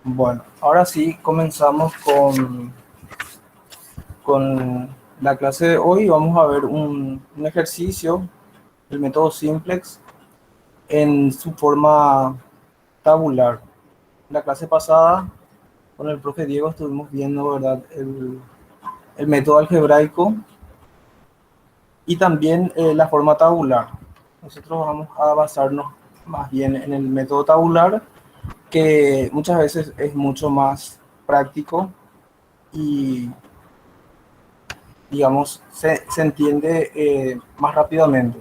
Bueno, ahora sí comenzamos con la clase de hoy. Vamos a ver un ejercicio, el método simplex, en su forma tabular. La clase pasada, con el profe Diego, estuvimos viendo, ¿verdad?, el método algebraico y también la forma tabular. Nosotros vamos a basarnos más bien en el método tabular, que muchas veces es mucho más práctico y digamos, se entiende más rápidamente.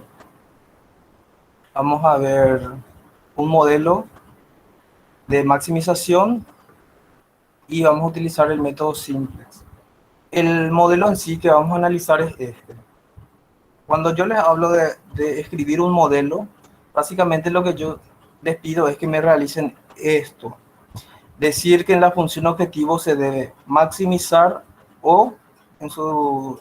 Vamos a ver un modelo de maximización y vamos a utilizar el método simplex. El modelo en sí que vamos a analizar es este. Cuando yo les hablo de escribir un modelo, básicamente lo que yo les pido es que me realicen esto. Decir que en la función objetivo se debe maximizar o en su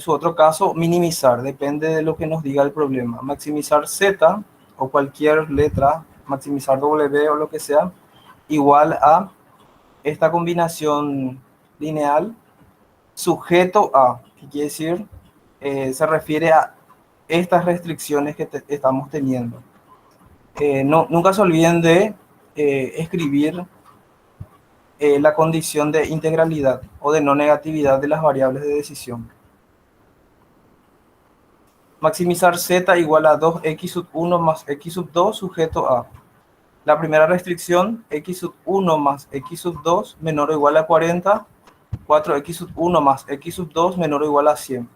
otro caso, minimizar, depende de lo que nos diga el problema. Maximizar Z o cualquier letra, maximizar W o lo que sea, igual a esta combinación lineal sujeto a, que quiere decir, se refiere a estas restricciones que estamos teniendo. No, nunca se olviden de escribir la condición de integralidad o de no negatividad de las variables de decisión. Maximizar Z igual a 2x sub 1 más x sub 2 sujeto a la primera restricción, x sub 1 más x sub 2 menor o igual a 40, 4x sub 1 más x sub 2 menor o igual a 100,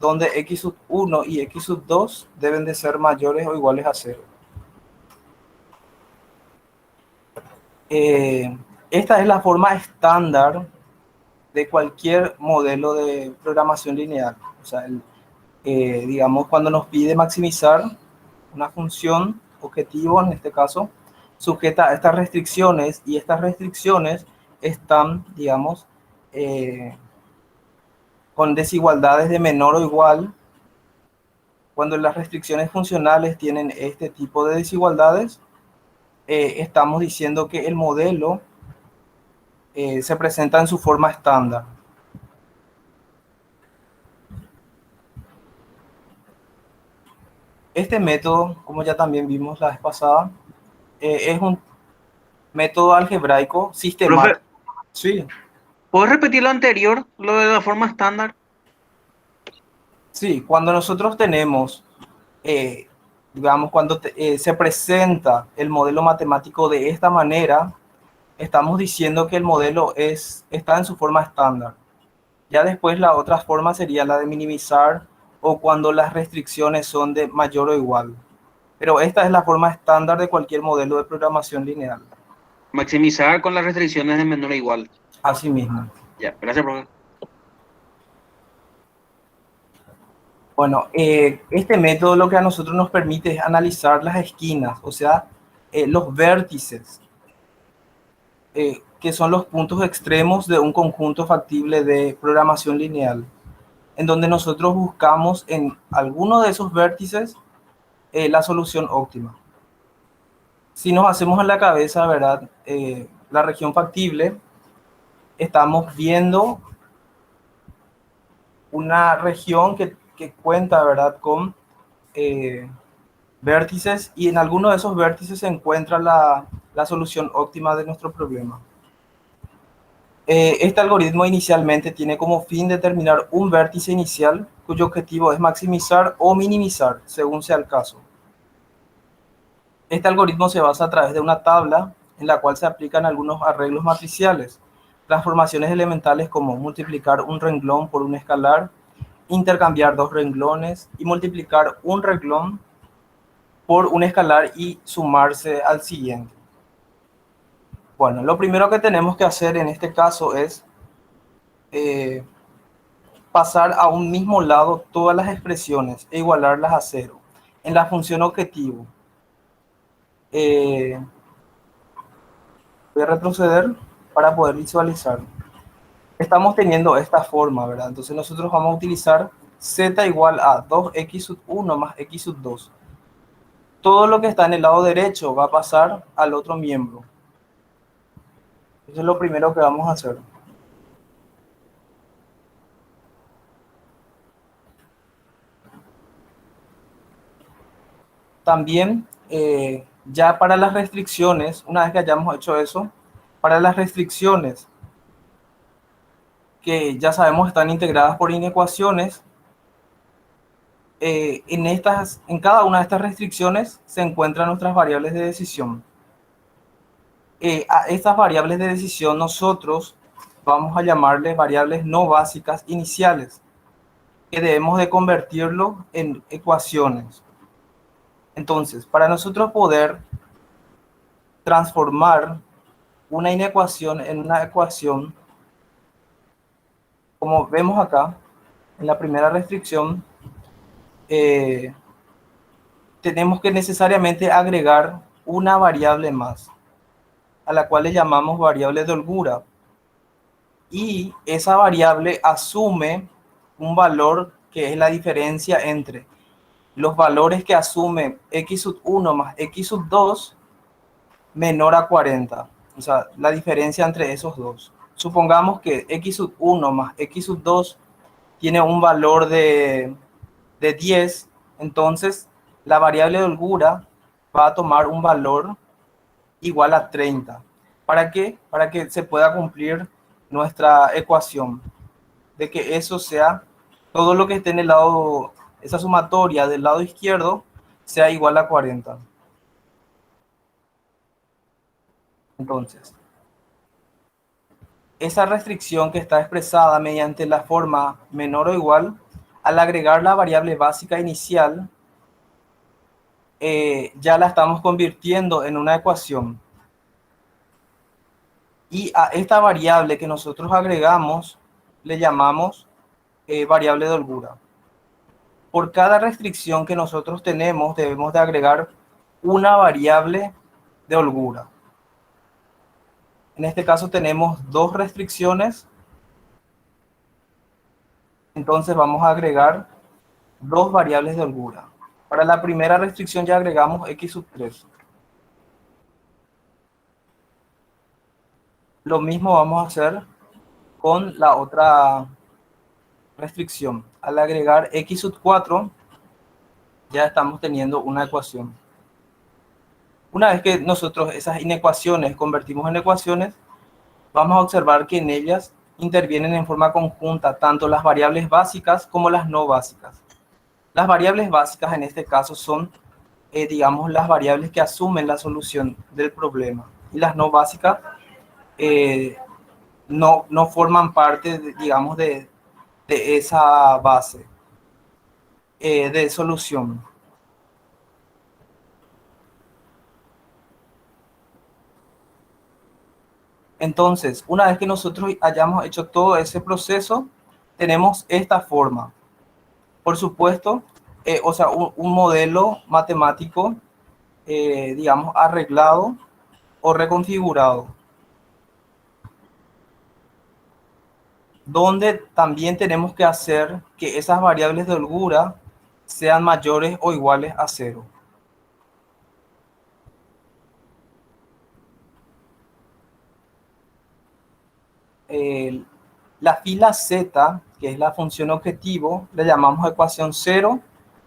donde x sub 1 y x sub 2 deben de ser mayores o iguales a 0. Esta es la forma estándar de cualquier modelo de programación lineal. O sea, digamos, cuando nos pide maximizar una función objetivo, en este caso, sujeta a estas restricciones, y estas restricciones están, digamos, con desigualdades de menor o igual. Cuando las restricciones funcionales tienen este tipo de desigualdades, estamos diciendo que el modelo se presenta en su forma estándar. Este método, como ya también vimos la vez pasada, es un método algebraico Profe, sistemático. Sí, ¿puedes repetir lo anterior, lo de la forma estándar? sí, cuando nosotros tenemos, eh, digamos, cuando se presenta el modelo matemático de esta manera, estamos diciendo que el modelo está en su forma estándar. Ya después la otra forma sería la de minimizar o cuando las restricciones son de mayor o igual. Pero esta es la forma estándar de cualquier modelo de programación lineal. Maximizar con las restricciones de menor a igual. Así mismo. Ya, gracias, profe. Bueno, este método lo que a nosotros nos permite es analizar las esquinas, o sea, los vértices, que son los puntos extremos de un conjunto factible de programación lineal, en donde nosotros buscamos en alguno de esos vértices la solución óptima. Si nos hacemos en la cabeza, ¿verdad? La región factible, estamos viendo una región que cuenta, ¿verdad?, con eh, vértices, y en alguno de esos vértices se encuentra la solución óptima de nuestro problema. Este algoritmo inicialmente tiene como fin determinar un vértice inicial cuyo objetivo es maximizar o minimizar, según sea el caso. Este algoritmo se basa a través de una tabla en la cual se aplican algunos arreglos matriciales, transformaciones elementales como multiplicar un renglón por un escalar, intercambiar dos renglones y multiplicar un renglón por un escalar y sumarse al siguiente. Bueno, lo primero que tenemos que hacer en este caso es eh, pasar a un mismo lado todas las expresiones e igualarlas a cero. En la función objetivo, eh, voy a retroceder para poder visualizar. Estamos teniendo esta forma, ¿verdad? Entonces nosotros vamos a utilizar z igual a 2x sub 1 más x sub 2. Todo lo que está en el lado derecho va a pasar al otro miembro. Eso es lo primero que vamos a hacer. También, ya para las restricciones, una vez que hayamos hecho eso, para las restricciones que ya sabemos están integradas por inecuaciones, en cada una de estas restricciones se encuentran nuestras variables de decisión. A estas variables de decisión nosotros vamos a llamarles variables no básicas iniciales, que debemos de convertirlo en ecuaciones. Entonces, para nosotros poder transformar una inecuación en una ecuación, como vemos acá, en la primera restricción, tenemos que necesariamente agregar una variable más, a la cual le llamamos variable de holgura. Y esa variable asume un valor que es la diferencia entre los valores que asume x sub 1 más x sub 2 menor a 40. O sea, la diferencia entre esos dos. Supongamos que x sub 1 más x sub 2 tiene un valor de 10, entonces la variable de holgura va a tomar un valor igual a 30. ¿Para qué? Para que se pueda cumplir nuestra ecuación, de que eso sea, todo lo que esté en el lado, esa sumatoria del lado izquierdo, sea igual a 40. Entonces, esa restricción que está expresada mediante la forma menor o igual, al agregar la variable básica inicial, ya la estamos convirtiendo en una ecuación. Y a esta variable que nosotros agregamos le llamamos variable de holgura. Por cada restricción que nosotros tenemos, debemos de agregar una variable de holgura. En este caso tenemos dos restricciones, entonces vamos a agregar dos variables de holgura. Para la primera restricción ya agregamos x sub 3. Lo mismo vamos a hacer con la otra restricción. Al agregar x sub 4, ya estamos teniendo una ecuación. Una vez que nosotros esas inecuaciones convertimos en ecuaciones, vamos a observar que en ellas intervienen en forma conjunta tanto las variables básicas como las no básicas. Las variables básicas en este caso son, digamos, las variables que asumen la solución del problema. Y las no básicas no forman parte, digamos, de esa base de solución. Entonces, una vez que nosotros hayamos hecho todo ese proceso, tenemos esta forma. Por supuesto, o sea, un modelo matemático, digamos, arreglado o reconfigurado, donde también tenemos que hacer que esas variables de holgura sean mayores o iguales a 0. La fila z, que es la función objetivo, le llamamos ecuación 0.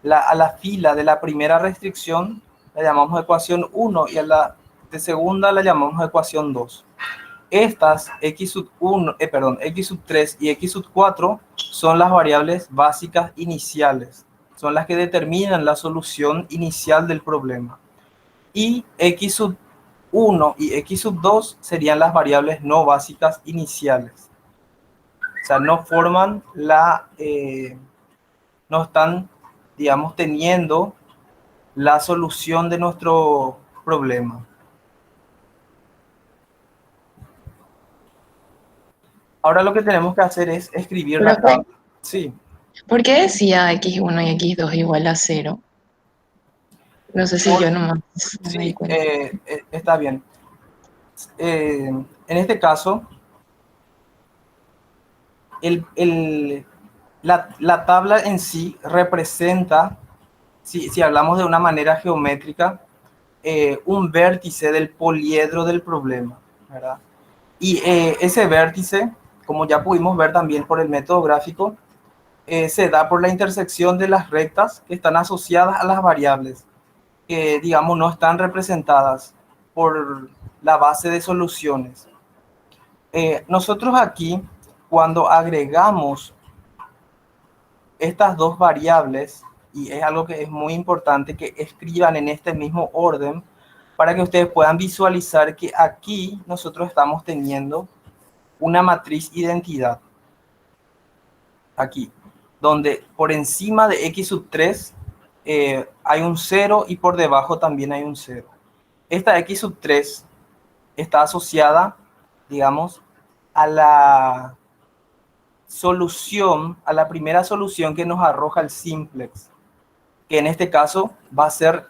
A la fila de la primera restricción la llamamos ecuación 1 y a la de segunda la llamamos ecuación 2. Estas x sub 1, x sub 3 y x sub 4 son las variables básicas iniciales. Son las que determinan la solución inicial del problema. Y x sub 1 y x sub 2 serían las variables no básicas iniciales. O sea, no forman no están, digamos, teniendo la solución de nuestro problema. Ahora lo que tenemos que hacer es escribir la Profe, tabla. Sí. ¿por qué decía x1 y x2 igual a 0? No sé si yo nomás no me di Sí, cuenta. está bien. En este caso, la tabla en sí representa, si hablamos de una manera geométrica, un vértice del poliedro del problema, ¿verdad? Y ese vértice, como ya pudimos ver también por el método gráfico, se da por la intersección de las rectas que están asociadas a las variables, que digamos no están representadas por la base de soluciones. Nosotros aquí, cuando agregamos estas dos variables, y es algo que es muy importante que escriban en este mismo orden, para que ustedes puedan visualizar que aquí nosotros estamos teniendo una matriz identidad. Aquí, donde por encima de x sub 3 hay un 0 y por debajo también hay un 0. Esta x sub 3 está asociada, digamos, a la solución, a la primera solución que nos arroja el simplex, que en este caso va a ser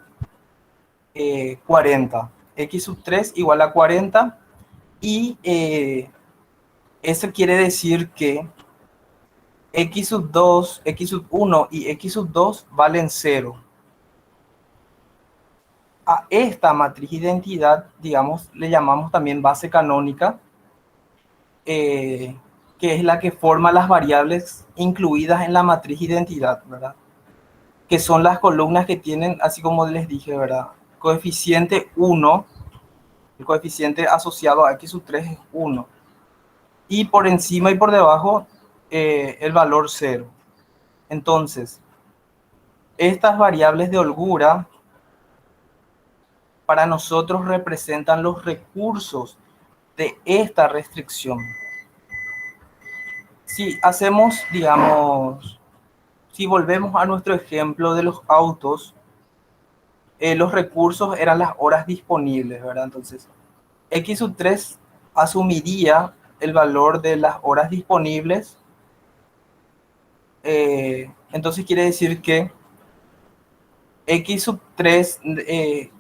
40. X sub 3 igual a 40 y eso quiere decir que x sub 2, x sub 1 y x sub 2 valen 0. A esta matriz identidad, digamos, le llamamos también base canónica, que es la que forma las variables incluidas en la matriz identidad, ¿verdad? Que son las columnas que tienen, así como les dije, ¿verdad? Coeficiente 1, el coeficiente asociado a x sub 3 es 1. Y por encima y por debajo el valor 0. Entonces, estas variables de holgura para nosotros representan los recursos de esta restricción. Si hacemos, digamos, si volvemos a nuestro ejemplo de los autos, los recursos eran las horas disponibles, ¿verdad? Entonces, x sub 3 asumiría el valor de las horas disponibles. Entonces quiere decir que x sub 3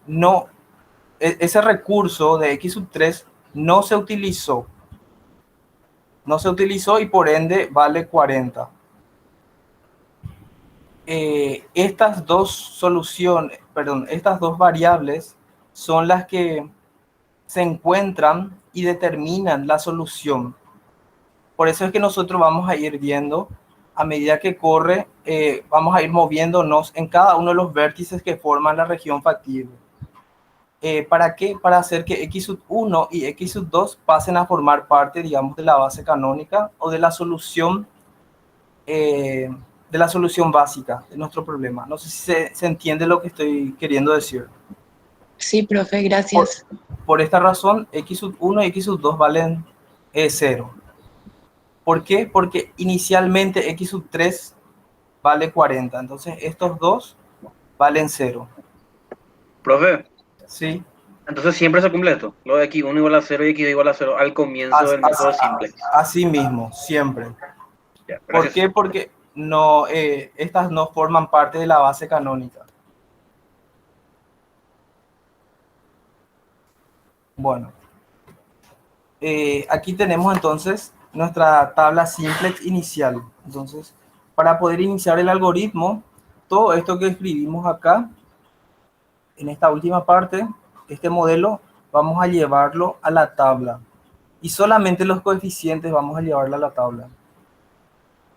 no, ese recurso de x sub 3 no se utilizó. No se utilizó y por ende vale 40. Estas dos soluciones, perdón, estas dos variables son las que se encuentran y determinan la solución. Por eso es que nosotros vamos a ir viendo, a medida que corre, vamos a ir moviéndonos en cada uno de los vértices que forman la región factible. ¿Para qué? Para hacer que x sub 1 y x sub 2 pasen a formar parte, digamos, de la base canónica o de la solución básica de nuestro problema. No sé si se entiende lo que estoy queriendo decir. Sí, profe, gracias. Por esta razón, x sub 1 y x sub 2 valen 0. ¿Por qué? Porque inicialmente x sub 3 vale 40. Entonces, estos dos valen 0. Profe, ¿Sí? entonces siempre se cumple esto. Lo de aquí 1 igual a 0 y x igual a 0 al comienzo del método simple. Así mismo, siempre. Ya, ¿Por qué? Porque no, estas no forman parte de la base canónica. Bueno, aquí tenemos entonces nuestra tabla simplex inicial. Entonces, para poder iniciar el algoritmo, todo esto que escribimos acá, en esta última parte, este modelo, vamos a llevarlo a la tabla. Y solamente los coeficientes vamos a llevarlo a la tabla.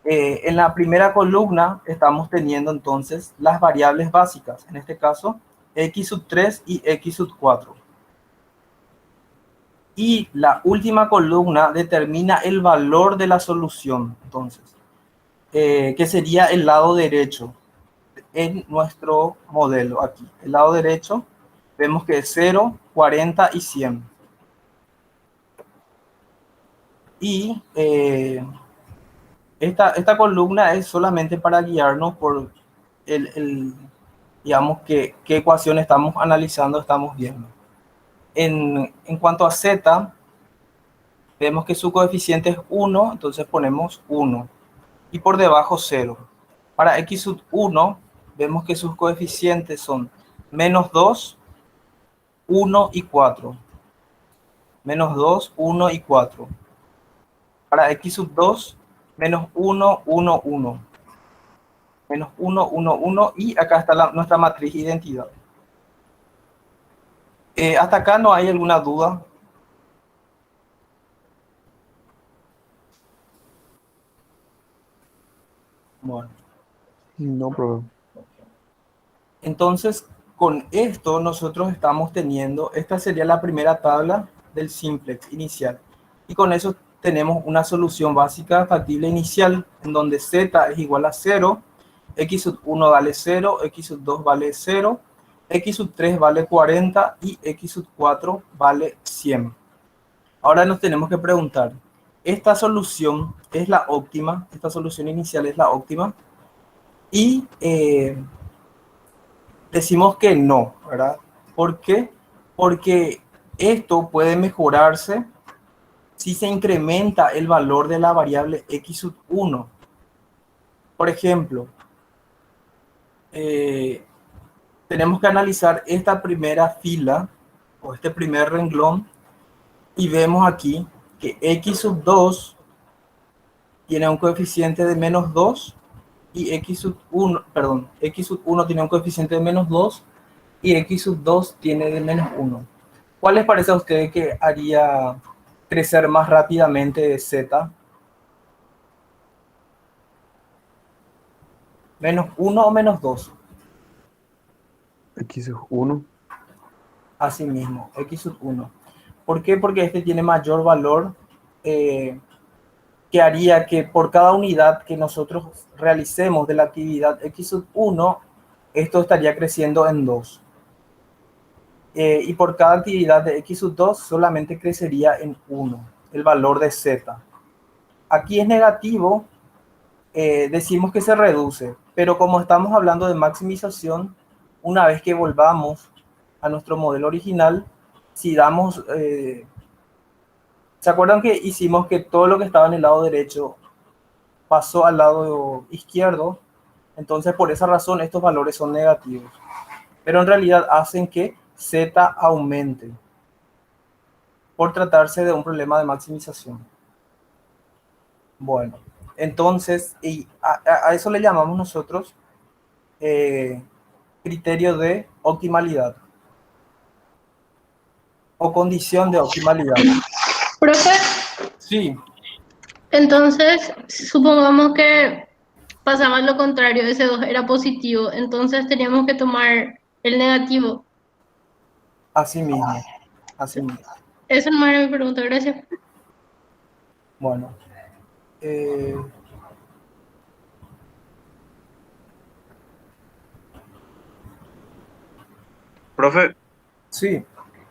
En la primera columna estamos teniendo entonces las variables básicas, en este caso x sub 3 y x sub 4. Y la última columna determina el valor de la solución, entonces, que sería el lado derecho en nuestro modelo aquí. El lado derecho vemos que es 0, 40 y 100. Y esta columna es solamente para guiarnos por digamos, qué ecuación estamos analizando, estamos viendo. En cuanto a z, vemos que su coeficiente es 1, entonces ponemos 1. Y por debajo 0. Para x sub 1, vemos que sus coeficientes son menos 2, 1 y 4. Menos 2, 1 y 4. Para x sub 2, menos 1, 1, 1. Menos 1, 1, 1. Y acá está nuestra matriz identidad. Hasta acá no hay alguna duda. No, profe. Entonces, con esto nosotros estamos teniendo, esta sería la primera tabla del simplex inicial. Y con eso tenemos una solución básica factible inicial, en donde z es igual a 0, x sub 1 vale 0, x sub 2 vale 0, x sub 3 vale 40 y x sub 4 vale 100. Ahora nos tenemos que preguntar, ¿esta solución es la óptima? ¿Esta solución inicial es la óptima? Y decimos que no, ¿verdad? ¿Por qué? Porque esto puede mejorarse si se incrementa el valor de la variable x sub 1. Por ejemplo, tenemos que analizar esta primera fila o este primer renglón y vemos aquí que x sub 2 tiene un coeficiente de menos 2 y x sub 1, perdón, x sub 1 tiene un coeficiente de menos 2 y x sub 2 tiene de menos 1. ¿Cuál les parece a ustedes que haría crecer más rápidamente z? ¿Menos 1 o menos 2? X es 1. Así mismo, x sub 1. ¿Por qué? Porque este tiene mayor valor, que haría que por cada unidad que nosotros realicemos de la actividad x sub 1, esto estaría creciendo en 2. Y por cada actividad de x sub 2 solamente crecería en 1, el valor de z. Aquí es negativo, decimos que se reduce, pero como estamos hablando de maximización, una vez que volvamos a nuestro modelo original, si damos, ¿se acuerdan que hicimos que todo lo que estaba en el lado derecho pasó al lado izquierdo? Entonces por esa razón estos valores son negativos, pero en realidad hacen que z aumente por tratarse de un problema de maximización. Bueno, entonces, y a eso le llamamos nosotros criterio de optimalidad o condición de optimalidad. Profe, Sí, entonces supongamos que pasaba lo contrario, ese 2 era positivo, entonces teníamos que tomar el negativo. así mismo, así mismo. Esa no era mi pregunta, gracias. Bueno, eh, Profe, sí,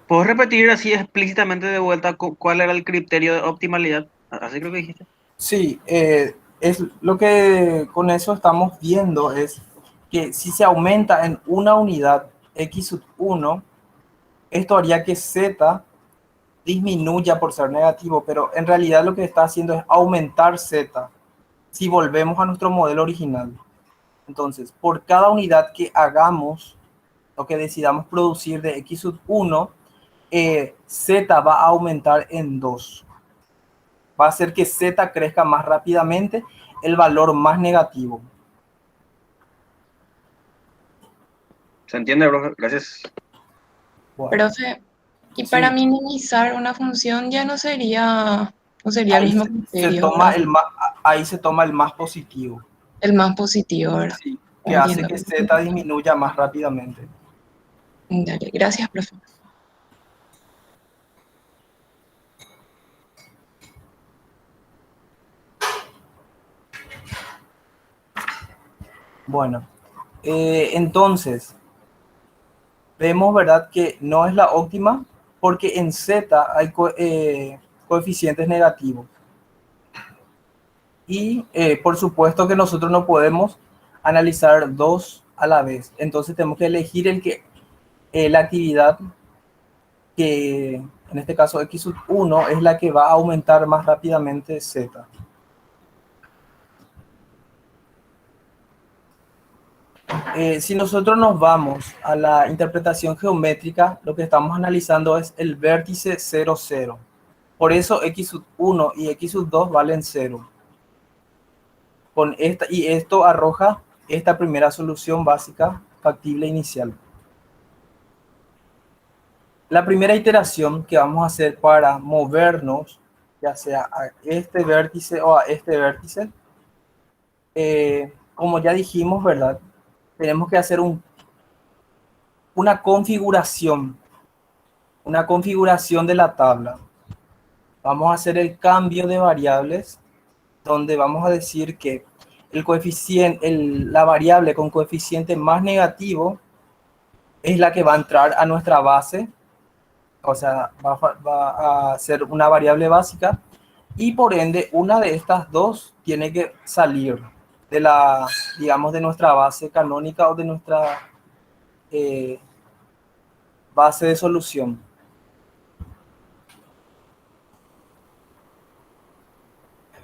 ¿puedo repetir así explícitamente de vuelta cuál era el criterio de optimalidad? Así creo que dijiste. sí, es lo que con eso estamos viendo es que si se aumenta en una unidad x sub 1, esto haría que z disminuya por ser negativo, pero en realidad lo que está haciendo es aumentar z si volvemos a nuestro modelo original. Entonces, por cada unidad que hagamos o que decidamos producir de x sub 1, z va a aumentar en 2. Va a hacer que z crezca más rápidamente, el valor más negativo. ¿Se entiende, profe? Gracias. Bueno, Profe, y sí, para minimizar una función ya no sería el ahí mismo se criterio, toma ¿verdad? ahí se toma el más positivo, El más positivo, ¿verdad? sí, que hace Entiendo. que z disminuya más rápidamente. Dale, gracias, profe. Bueno, entonces, vemos, ¿verdad?, que no es la óptima porque en z hay coeficientes negativos. Y por supuesto que nosotros no podemos analizar dos a la vez. Entonces tenemos que elegir la actividad que, en este caso x sub 1, es la que va a aumentar más rápidamente z. Si nosotros nos vamos a la interpretación geométrica, lo que estamos analizando es el vértice 0, 0. Por eso x sub 1 y x sub 2 valen 0. Y esto arroja esta primera solución básica factible inicial. La primera iteración que vamos a hacer para movernos, ya sea a este vértice o a este vértice, como ya dijimos, ¿verdad? Tenemos que hacer una configuración de la tabla. Vamos a hacer el cambio de variables, donde vamos a decir que el coeficiente, la variable con coeficiente más negativo es la que va a entrar a nuestra base, o sea, va a ser una variable básica, y por ende una de estas dos tiene que salir de la, digamos, de nuestra base canónica o de nuestra base de solución.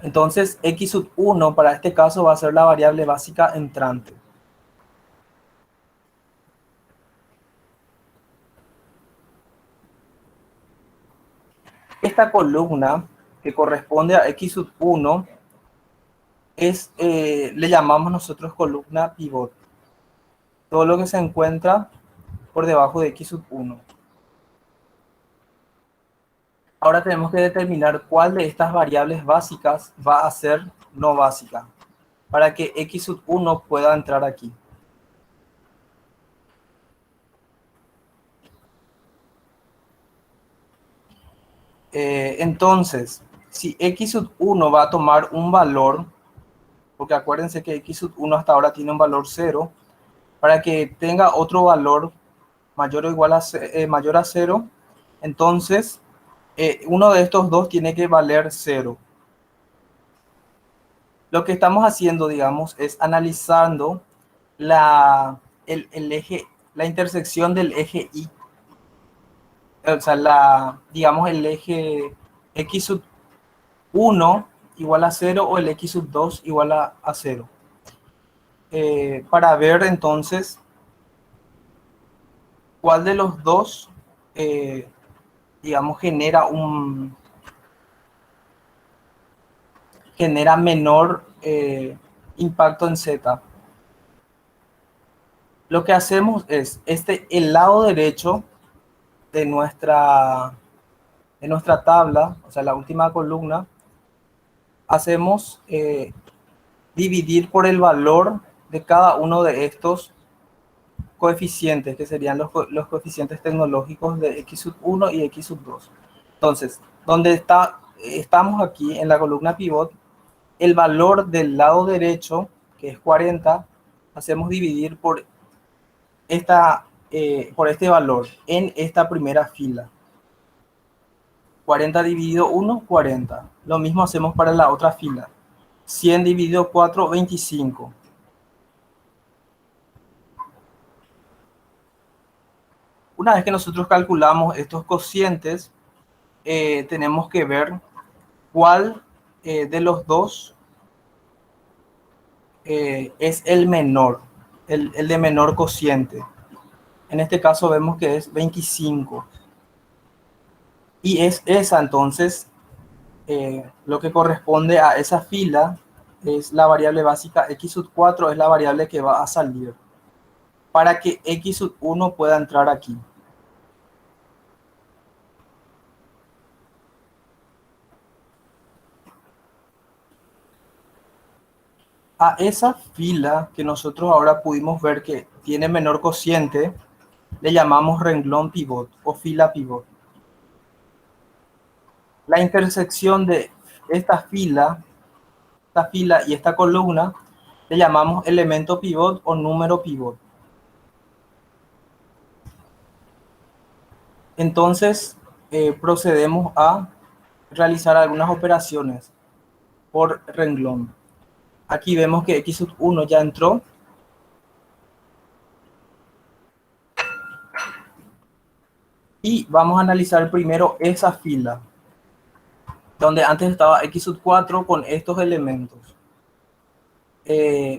Entonces, x sub 1 para este caso va a ser la variable básica entrante. Esta columna que corresponde a x sub 1 le llamamos nosotros columna pivot. Todo lo que se encuentra por debajo de x sub 1. Ahora tenemos que determinar cuál de estas variables básicas va a ser no básica, para que x sub 1 pueda entrar aquí. Entonces, si x sub 1 va a tomar un valor, porque acuérdense que x sub 1 hasta ahora tiene un valor 0, para que tenga otro valor mayor o igual a, mayor a 0, entonces uno de estos dos tiene que valer 0. Lo que estamos haciendo, digamos, es analizando el eje, la intersección del eje Y. O sea, digamos, el eje x sub 1 igual a 0 o el x sub 2 igual a 0. Para ver entonces cuál de los dos, digamos, genera menor impacto en Z. Lo que hacemos es, el lado derecho de nuestra tabla, o sea, la última columna, hacemos dividir por el valor de cada uno de estos coeficientes, que serían los coeficientes tecnológicos de x sub 1 y x sub 2. Entonces, donde estamos aquí en la columna pivot, el valor del lado derecho, que es 40, hacemos dividir por este valor en esta primera fila. 40 dividido 1, 40. Lo mismo hacemos para la otra fila. 100 dividido 4, 25. Una vez que nosotros calculamos estos cocientes, tenemos que ver cuál de los dos es el menor, el de menor cociente. En este caso vemos que es 25. Y es esa entonces, lo que corresponde a esa fila, es la variable básica x sub 4, es la variable que va a salir, para que x sub 1 pueda entrar aquí. A esa fila que nosotros ahora pudimos ver que tiene menor cociente, le llamamos renglón pivot o fila pivot. La intersección de esta fila y esta columna le llamamos elemento pivot o número pivot. Entonces, procedemos a realizar algunas operaciones por renglón. Aquí vemos que x sub 1 ya entró. Y vamos a analizar primero esa fila, donde antes estaba x sub 4 con estos elementos.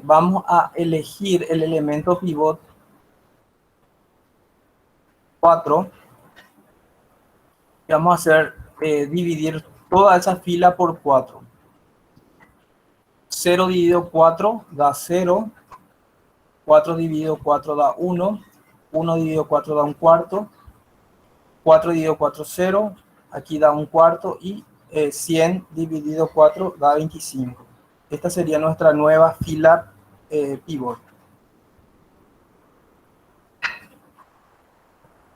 Vamos a elegir el elemento pivot 4. Y vamos a hacer dividir toda esa fila por 4. 0 dividido 4 da 0. 4 dividido 4 da 1. 1 dividido 4 da un cuarto. 4 dividido 4, 0. Aquí da un cuarto. Y 100 dividido 4 da 25. Esta sería nuestra nueva fila pivot.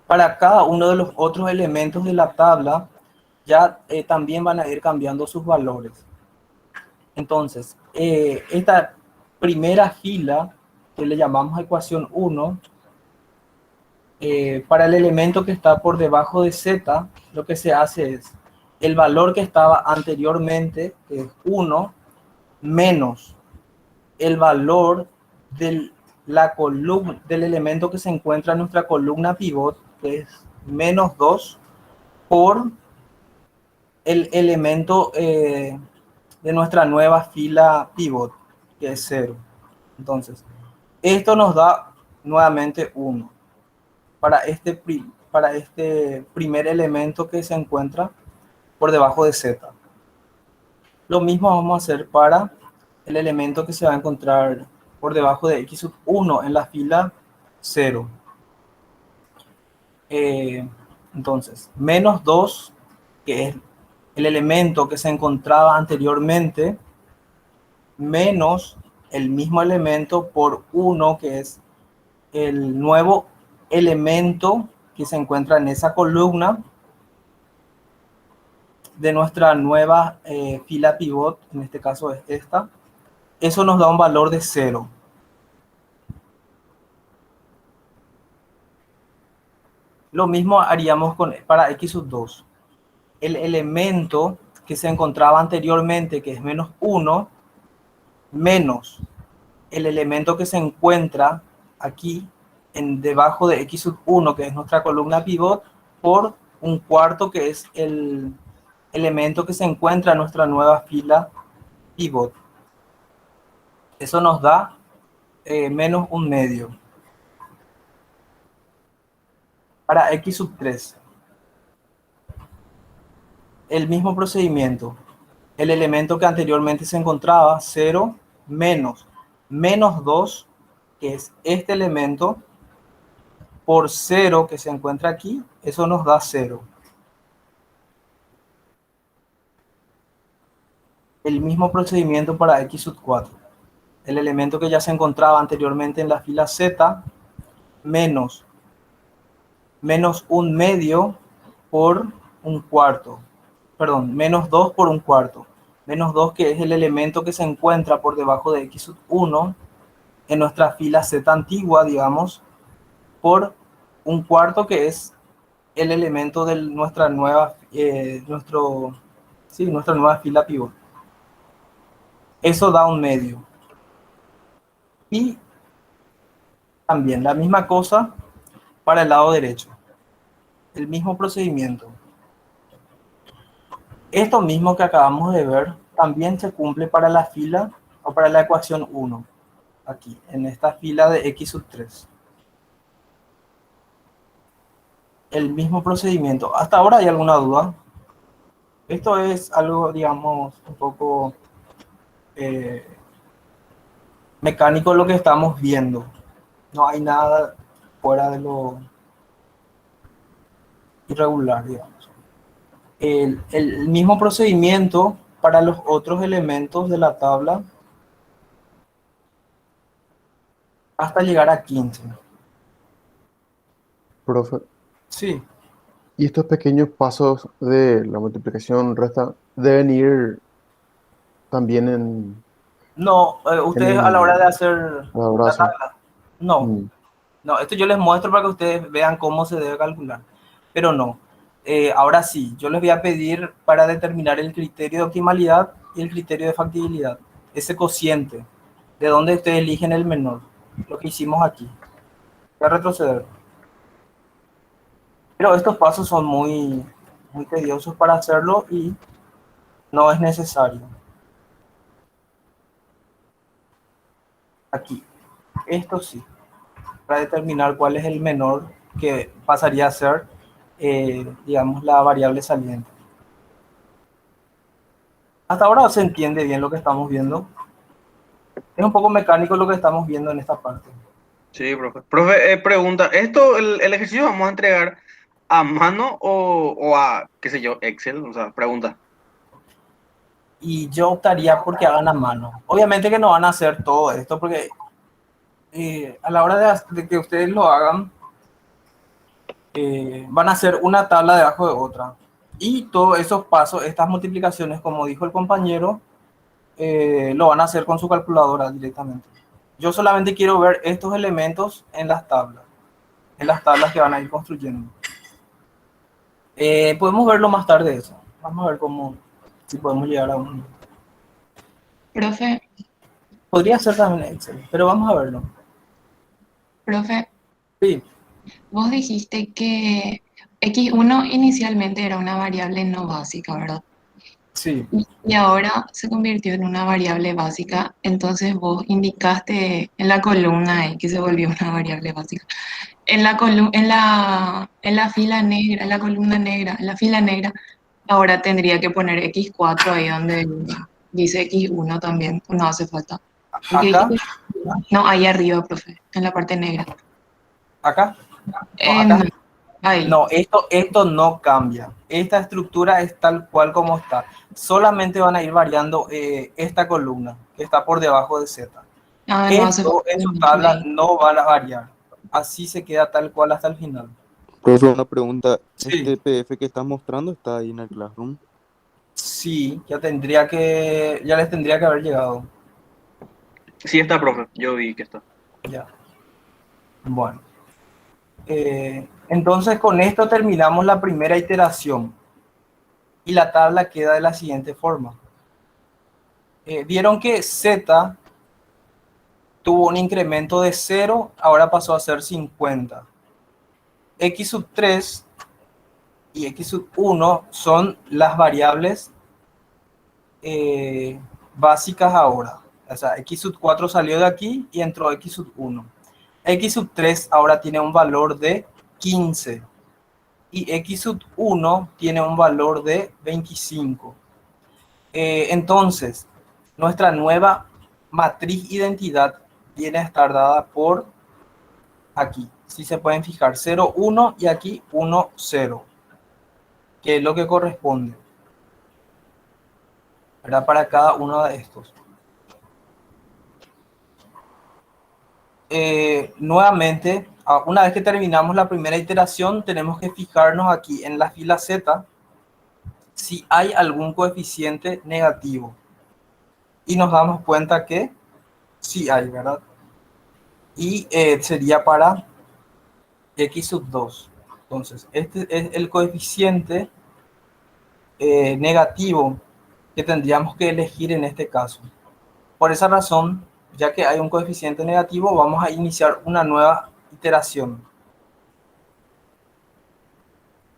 Para cada uno de los otros elementos de la tabla, ya también van a ir cambiando sus valores. Entonces, esta primera fila, que le llamamos ecuación 1, para el elemento que está por debajo de z, lo que se hace es el valor que estaba anteriormente, que es 1, menos el valor de la columna, del elemento que se encuentra en nuestra columna pivot, que es menos 2, por el elemento de nuestra nueva fila pivot, que es 0. Entonces, esto nos da nuevamente 1 para este primer elemento que se encuentra por debajo de z. Lo mismo vamos a hacer para el elemento que se va a encontrar por debajo de x sub 1 en la fila 0. Entonces, menos 2, que es el elemento que se encontraba anteriormente, menos el mismo elemento por 1, que es el nuevo elemento que se encuentra en esa columna de nuestra nueva fila pivot, en este caso es esta. Eso nos da un valor de 0. Lo mismo haríamos para x sub 2. El elemento que se encontraba anteriormente, que es menos 1, menos el elemento que se encuentra aquí debajo de x sub 1, que es nuestra columna pivot, por un cuarto, que es el elemento que se encuentra en nuestra nueva fila pivot. Eso nos da menos un medio. Para x sub 3, el mismo procedimiento. El elemento que anteriormente se encontraba, 0, menos 2, que es este elemento, por 0 que se encuentra aquí, eso nos da 0. El mismo procedimiento para x sub 4. El elemento que ya se encontraba anteriormente en la fila z, menos un medio por un cuarto. Perdón, menos 2 por un cuarto. Menos 2, que es el elemento que se encuentra por debajo de x sub 1 en nuestra fila z antigua, digamos, por un cuarto, que es el elemento de nuestra nueva, nuestra nueva fila pivot. Eso da un medio. Y también la misma cosa para el lado derecho. El mismo procedimiento. Esto mismo que acabamos de ver también se cumple para la fila o para la ecuación 1. Aquí, en esta fila de x sub 3. El mismo procedimiento. ¿Hasta ahora hay alguna duda? Esto es algo, digamos, un poco mecánico lo que estamos viendo. No hay nada fuera de lo irregular, digamos. El mismo procedimiento para los otros elementos de la tabla hasta llegar a 15. Profe, Sí. y estos pequeños pasos de la multiplicación resta deben ir también en No, ustedes a la hora de hacer la brasa. tabla, no. Mm. No, esto yo les muestro para que ustedes vean cómo se debe calcular. Pero no. Ahora sí, yo les voy a pedir para determinar el criterio de optimalidad y el criterio de factibilidad. Ese cociente, de donde ustedes eligen el menor. Lo que hicimos aquí. Voy a retroceder. Pero estos pasos son muy tediosos para hacerlo y no es necesario. Aquí. Esto sí. Para determinar cuál es el menor, que pasaría a ser, digamos, la variable saliente. Hasta ahora se entiende bien lo que estamos viendo. Es un poco mecánico lo que estamos viendo en esta parte. Sí, profe. Profe, pregunta, ¿esto, el ejercicio vamos a entregar a mano o a, qué sé yo, Excel? O sea, pregunta. y yo optaría porque hagan a mano. Obviamente que no van a hacer todo esto porque a la hora de que ustedes lo hagan, van a hacer una tabla debajo de otra. Y todos esos pasos, estas multiplicaciones, como dijo el compañero, lo van a hacer con su calculadora directamente. Yo solamente quiero ver estos elementos en las tablas que van a ir construyendo. Podemos verlo más tarde eso. Vamos a ver cómo, si podemos llegar a un... Profe, Podría ser también Excel, pero vamos a verlo. profe, Sí, vos dijiste que X1 inicialmente era una variable no básica, ¿verdad? sí. Y ahora se convirtió en una variable básica, entonces vos indicaste en la columna ahí que se volvió una variable básica. En la fila negra, en la columna negra, en la fila negra, ahora tendría que poner X4 ahí donde dice X1 también, no hace falta. Porque Acá, no, ahí arriba, profe, en la parte negra. acá, no, No, acá. ahí. No, esto no cambia. Esta estructura es tal cual como está. Solamente van a ir variando esta columna que está por debajo de Z. Ah, no hace Esto falta en su ponerle tabla ahí. no va a variar. Así se queda tal cual hasta el final. Profe, una pregunta. Sí, ¿Este PDF que estás mostrando está ahí en el Classroom? sí, ya les tendría que haber llegado. Sí está, profe. Yo vi que está. Ya. Bueno. Entonces con esto terminamos la primera iteración. Y la tabla queda de la siguiente forma. Vieron que Z tuvo un incremento de 0, ahora pasó a ser 50. X sub 3 y X sub 1 son las variables básicas ahora. O sea, X sub 4 salió de aquí y entró X sub 1. X sub 3 ahora tiene un valor de 15 y X sub 1 tiene un valor de 25. Entonces, nuestra nueva matriz identidad viene a estar dada por aquí. Si se pueden fijar, 0, 1 y aquí 1, 0, que es lo que corresponde, ¿verdad? Para cada uno de estos. Nuevamente, una vez que terminamos la primera iteración, tenemos que fijarnos aquí en la fila Z si hay algún coeficiente negativo. Y nos damos cuenta que sí hay, ¿verdad? Y sería para X sub 2. Entonces, este es el coeficiente negativo que tendríamos que elegir en este caso. Por esa razón, ya que hay un coeficiente negativo, vamos a iniciar una nueva iteración.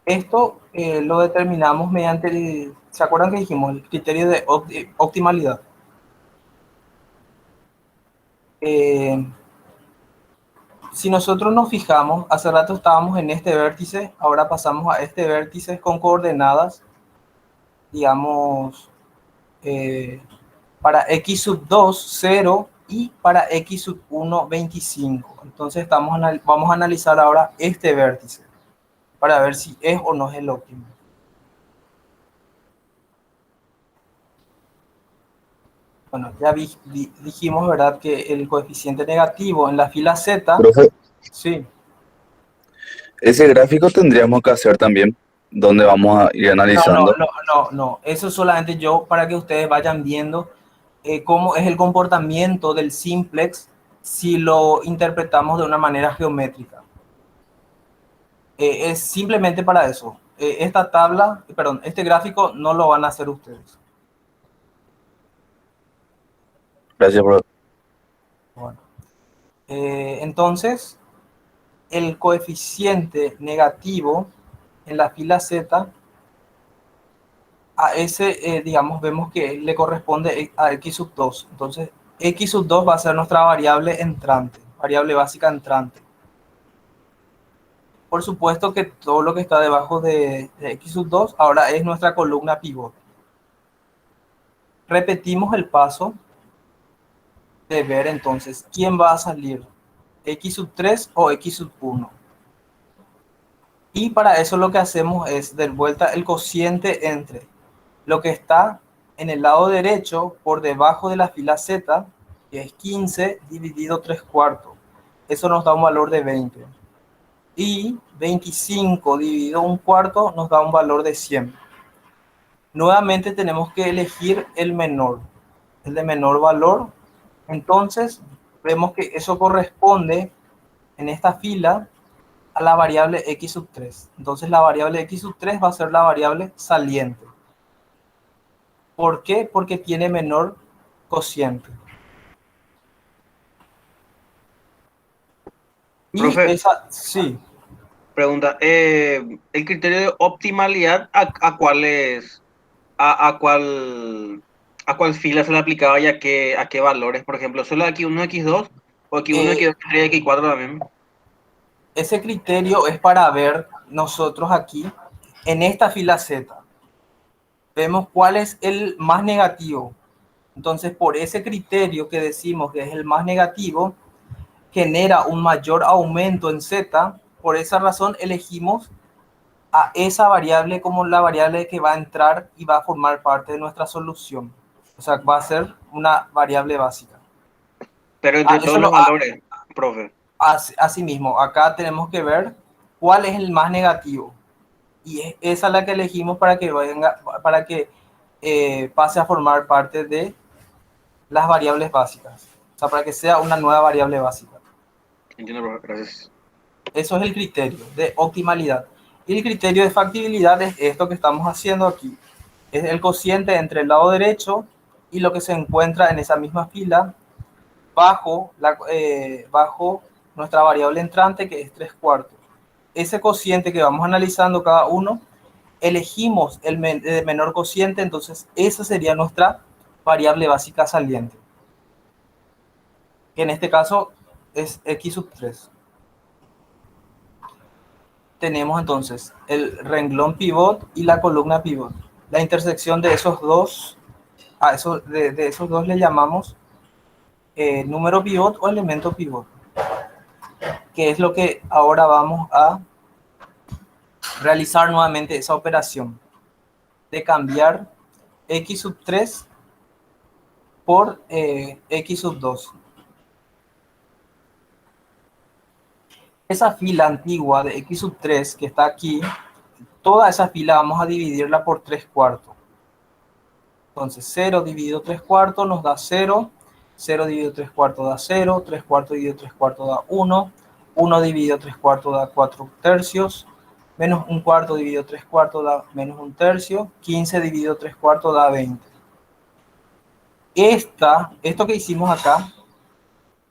Esto lo determinamos mediante el, ¿se acuerdan que dijimos? El criterio de optimalidad. Si nosotros nos fijamos, hace rato estábamos en este vértice, ahora pasamos a este vértice con coordenadas, digamos, para X sub 2, 0 y para X sub 1, 25. Entonces vamos a analizar ahora este vértice para ver si es o no es el óptimo. Bueno, ya dijimos, ¿verdad?, que el coeficiente negativo en la fila Z, Profe, sí, ese gráfico tendríamos que hacer también, donde vamos a ir analizando. no, eso solamente yo para que ustedes vayan viendo cómo es el comportamiento del simplex si lo interpretamos de una manera geométrica. Es simplemente para eso. Este gráfico no lo van a hacer ustedes. Gracias, profe. Bueno. Entonces, el coeficiente negativo en la fila Z, a ese, digamos, vemos que le corresponde a X sub 2. Entonces, X sub 2 va a ser nuestra variable entrante, variable básica entrante. Por supuesto que todo lo que está debajo de X sub 2 ahora es nuestra columna pivot. Repetimos el paso de ver entonces quién va a salir, X sub 3 o X sub 1. Y para eso lo que hacemos es dar vuelta el cociente entre lo que está en el lado derecho, por debajo de la fila Z, que es 15 dividido 3 cuartos. Eso nos da un valor de 20. Y 25 dividido 1 cuarto nos da un valor de 100. Nuevamente tenemos que elegir el de menor valor. Entonces vemos que eso corresponde en esta fila a la variable x sub 3. Entonces la variable x sub 3 va a ser la variable saliente. ¿Por qué? Porque tiene menor cociente. Y Profe, esa, sí, pregunta, el criterio de optimalidad, ¿a cuál es, a cuál fila se le aplicaba y a qué valores? Por ejemplo, ¿solo aquí 1 X2 o aquí 1 eh, X2, X4 también? ese criterio es para ver nosotros aquí, en esta fila Z, vemos cuál es el más negativo. Entonces, por ese criterio que decimos que es el más negativo, genera un mayor aumento en Z. Por esa razón elegimos a esa variable como la variable que va a entrar y va a formar parte de nuestra solución. O sea, va a ser una variable básica. Pero entre Eso todos los valores, profe. así mismo, acá tenemos que ver cuál es el más negativo. Y esa es la que elegimos para que venga, para que pase a formar parte de las variables básicas. O sea, para que sea una nueva variable básica. Entiendo, profe, gracias. Eso es el criterio de optimalidad. Y el criterio de factibilidad es esto que estamos haciendo aquí. Es el cociente entre el lado derecho y lo que se encuentra en esa misma fila bajo nuestra variable entrante, que es 3 cuartos. Ese cociente que vamos analizando cada uno, elegimos el de menor cociente, entonces esa sería nuestra variable básica saliente, que en este caso es x sub 3. Tenemos entonces el renglón pivot y la columna pivot. La intersección de esos dos, de esos dos le llamamos número pivot o elemento pivot, que es lo que ahora vamos a realizar nuevamente esa operación de cambiar x sub 3 por x sub 2. Esa fila antigua de x sub 3 que está aquí, toda esa fila vamos a dividirla por 3 cuartos. Entonces 0 dividido 3 cuartos nos da 0, 0 dividido 3 cuartos da 0, 3 cuartos dividido 3 cuartos da 1, 1 dividido 3 cuartos da 4 tercios, menos 1 cuarto dividido 3 cuartos da menos 1 tercio, 15 dividido 3 cuartos da 20. Esto que hicimos acá,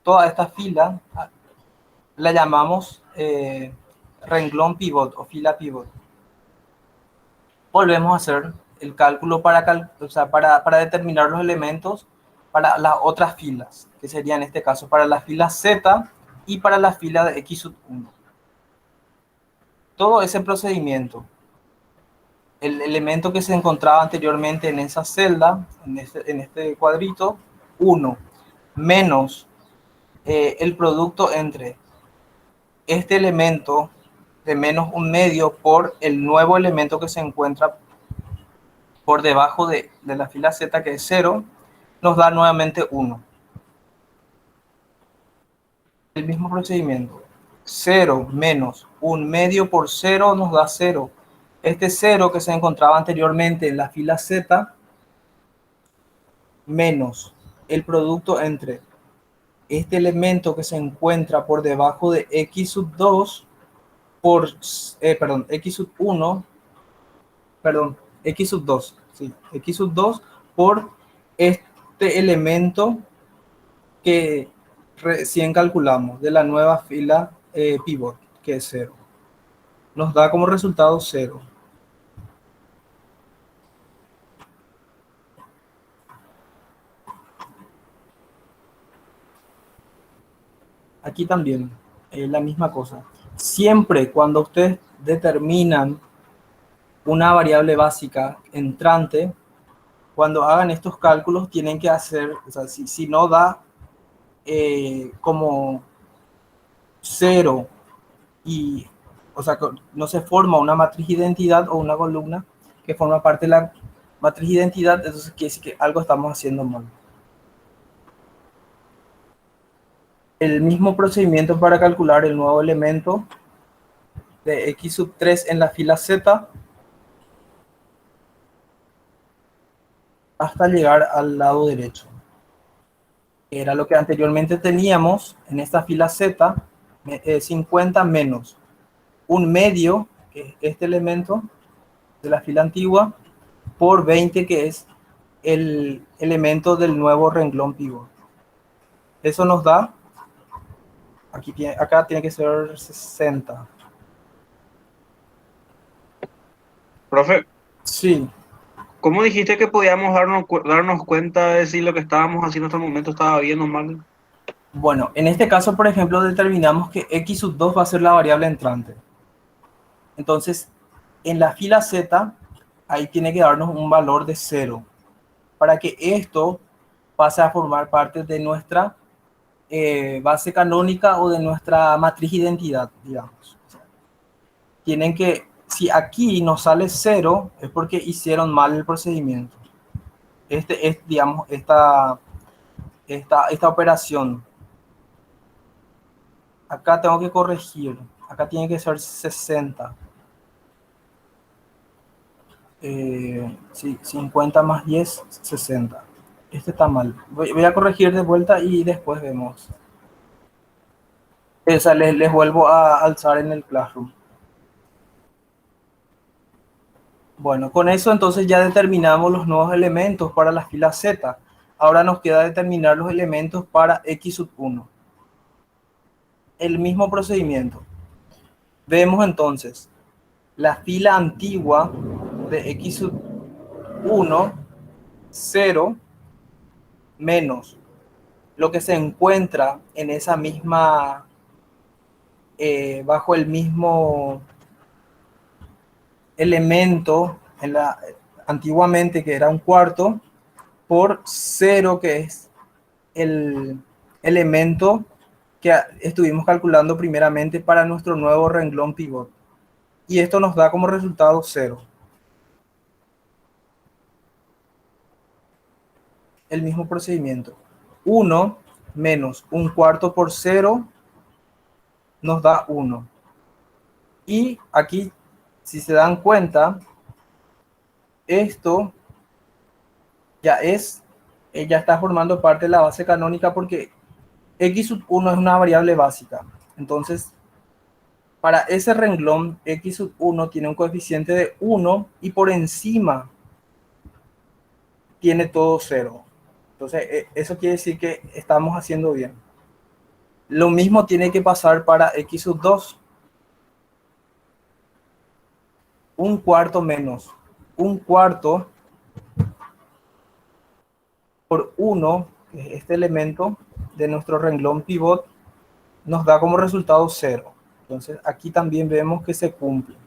toda esta fila, la llamamos renglón pivot o fila pivot. Volvemos a hacer el cálculo para determinar los elementos para las otras filas, que sería en este caso para la fila Z y para la fila de X sub 1. Todo ese procedimiento, el elemento que se encontraba anteriormente en esa celda, en este cuadrito, 1, menos el producto entre este elemento de menos 1/2 por el nuevo elemento que se encuentra por debajo de la fila Z, que es 0, nos da nuevamente 1. El mismo procedimiento. 0 menos 1/2 por 0 nos da 0. Este 0 que se encontraba anteriormente en la fila Z, menos el producto entre este elemento que se encuentra por debajo de x sub 2 por, x sub 1, x sub 2, sí, x sub 2 por este elemento que recién calculamos de la nueva fila pivot, que es 0. Nos da como resultado 0. Aquí también la misma cosa. Siempre cuando ustedes determinan una variable básica entrante, cuando hagan estos cálculos tienen que hacer, o sea, si no da como 0 y, o sea, no se forma una matriz de identidad o una columna que forma parte matriz de identidad, entonces quiere decir que algo estamos haciendo mal. El mismo procedimiento para calcular el nuevo elemento de x sub 3 en la fila z hasta llegar al lado derecho. Era lo que anteriormente teníamos en esta fila z, 50 menos un medio, que es este elemento de la fila antigua, por 20, que es el elemento del nuevo renglón pivot. Eso nos da, acá tiene que ser 60. Profe, Sí, ¿cómo dijiste que podíamos darnos cuenta de si lo que estábamos haciendo hasta el momento estaba bien o mal? bueno, en este caso, por ejemplo, determinamos que x sub 2 va a ser la variable entrante. Entonces, en la fila z, ahí tiene que darnos un valor de 0, para que esto pase a formar parte de nuestra base canónica o de nuestra matriz de identidad, digamos. Tienen que, si aquí nos sale 0, es porque hicieron mal el procedimiento. Este es, digamos, esta operación. Acá tengo que corregir. Acá tiene que ser 60. Sí, 50 más 10, 60. Este está mal. Voy a corregir de vuelta y después vemos. Esa les vuelvo a alzar en el Classroom. Bueno, con eso entonces ya determinamos los nuevos elementos para la fila Z. Ahora nos queda determinar los elementos para x sub 1. El mismo procedimiento. Vemos entonces la fila antigua de x sub 1, 0, menos lo que se encuentra en esa misma, bajo el mismo elemento, antiguamente que era un cuarto, por 0, que es el elemento que estuvimos calculando primeramente para nuestro nuevo renglón pivot. Y esto nos da como resultado 0. El mismo procedimiento. 1 menos un cuarto por 0 nos da 1. Y aquí, si se dan cuenta, esto ya está formando parte de la base canónica, porque x sub 1 es una variable básica. Entonces, para ese renglón, x sub 1 tiene un coeficiente de 1 y por encima tiene todo 0. Entonces, eso quiere decir que estamos haciendo bien. Lo mismo tiene que pasar para x sub 2. Un cuarto menos un cuarto por 1, que es este elemento de nuestro renglón pivot, nos da como resultado 0. Entonces, aquí también vemos que se cumple.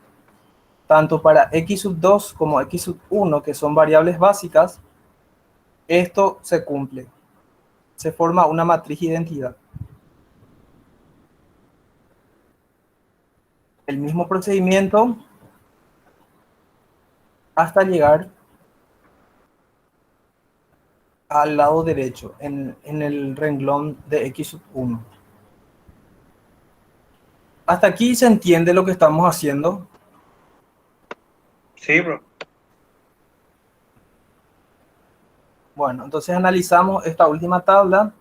Tanto para x sub 2 como x sub 1, que son variables básicas, esto se cumple. Se forma una matriz de identidad. El mismo procedimiento hasta llegar al lado derecho, en el renglón de x sub 1. ¿Hasta aquí se entiende lo que estamos haciendo? Sí, bro. Bueno, entonces analizamos esta última tabla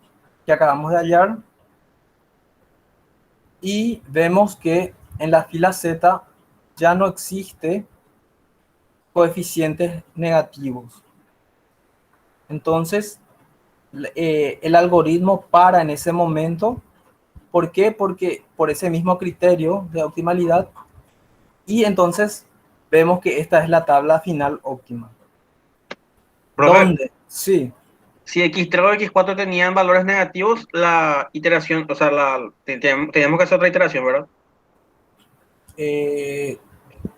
que acabamos de hallar y vemos que en la fila Z ya no existe coeficientes negativos. Entonces, el algoritmo para en ese momento. ¿Por qué? Porque por ese mismo criterio de optimalidad. Y entonces vemos que esta es la tabla final óptima. Profe, ¿Dónde? Sí. si X3 o X4 tenían valores negativos, la iteración, o sea, teníamos que hacer otra iteración, ¿verdad?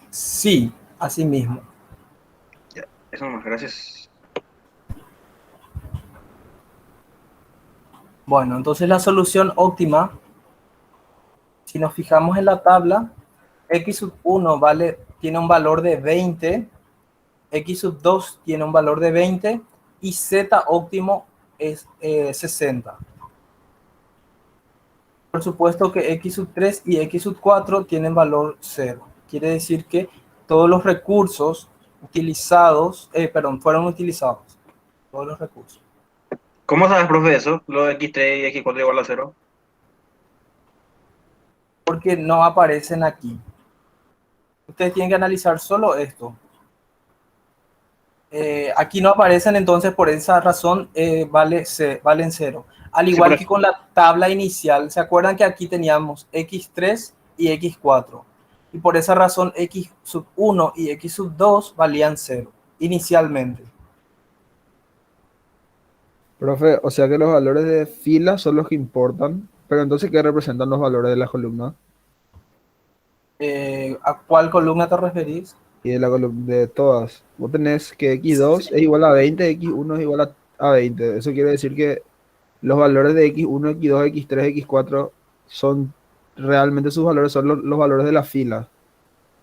Sí, así mismo. Ya, eso nomás, gracias. Bueno, entonces la solución óptima, si nos fijamos en la tabla, x sub 1 tiene un valor de 20, X sub 2 tiene un valor de 20 y Z óptimo es 60. Por supuesto que X sub 3 y X sub 4 tienen valor 0. Quiere decir que todos los recursos utilizados, fueron utilizados. Todos los recursos. ¿Cómo sabes, profe, eso? Lo de x3 y x4 igual a 0. Porque no aparecen aquí. Ustedes tienen que analizar solo esto. Aquí no aparecen, entonces por esa razón valen 0. Al igual que con la tabla inicial, ¿se acuerdan que aquí teníamos x3 y x4? Y por esa razón x sub 1 y x sub 2 valían 0 inicialmente. Profe, o sea que los valores de fila son los que importan, pero entonces, ¿qué representan los valores de la columna? ¿A cuál columna te referís? Y de la columna de todas. Vos tenés que x2 es igual a 20, x1 es igual a 20. Eso quiere decir que los valores de x1, x2, x3, x4 son realmente sus valores, son los valores de la fila,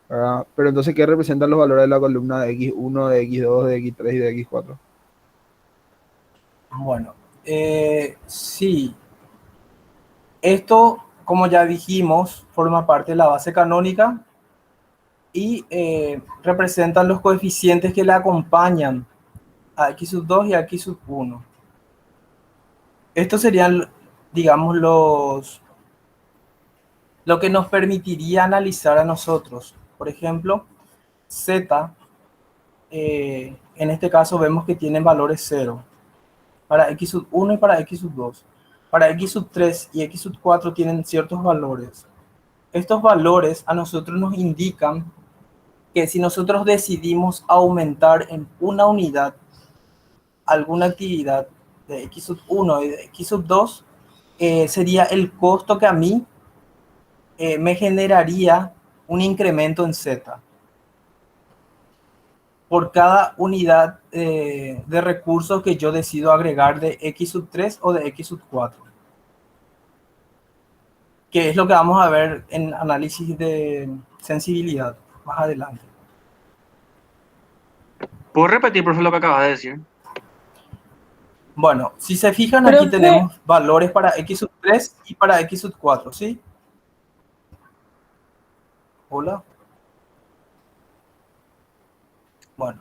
¿verdad? Pero entonces, ¿qué representan los valores de la columna de x1, de x2, de x3 y de x4? Bueno, sí. Esto, como ya dijimos, forma parte de la base canónica y representan los coeficientes que le acompañan a x sub 2 y a x sub 1. Estos serían, digamos, lo que nos permitiría analizar a nosotros. Por ejemplo, Z, en este caso vemos que tienen valores 0 para x sub 1 y para x sub 2. Para x sub 3 y x sub 4 tienen ciertos valores. Estos valores a nosotros nos indican que si nosotros decidimos aumentar en una unidad alguna actividad de x sub 1 y de x sub 2, sería el costo que a mí me generaría un incremento en Z por cada unidad de recursos que yo decido agregar de x sub 3 o de x sub 4. Que es lo que vamos a ver en análisis de sensibilidad más adelante. ¿Puedo repetir, profe, lo que acabas de decir? Bueno, si se fijan, Profe. aquí tenemos valores para x sub 3 y para x sub 4, ¿sí? Hola. Bueno.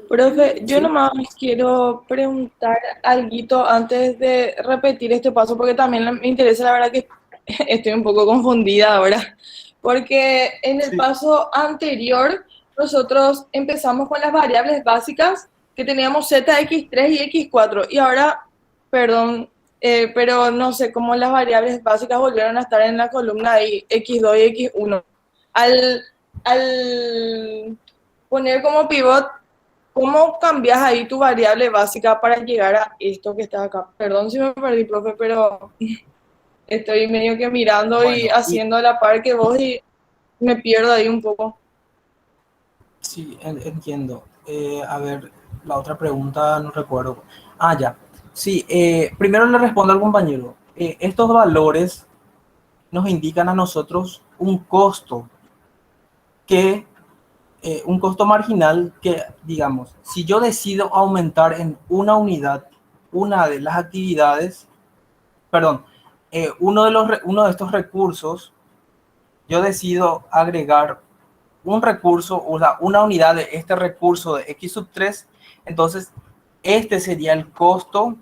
Profe, yo Sí. nomás quiero preguntar algo antes de repetir este paso, porque también me interesa, la verdad que estoy un poco confundida ahora, porque en el Sí. paso anterior nosotros empezamos con las variables básicas que teníamos z, x3 y x4, y ahora, perdón, pero no sé cómo las variables básicas volvieron a estar en la columna de x2 y x1. Al poner como pivot, ¿cómo cambias ahí tu variable básica para llegar a esto que está acá? Perdón si me perdí, profe, pero estoy medio que mirando y Bueno, haciendo a la par que vos y me pierdo ahí un poco. Sí, entiendo. A ver, la otra pregunta no recuerdo. Ya. Sí, primero le respondo al compañero. Estos valores nos indican a nosotros un costo un costo marginal que, digamos, si yo decido aumentar en una unidad una de las actividades, perdón, uno de estos recursos, yo decido agregar un recurso, o sea, una unidad de este recurso de x sub 3, entonces este sería el costo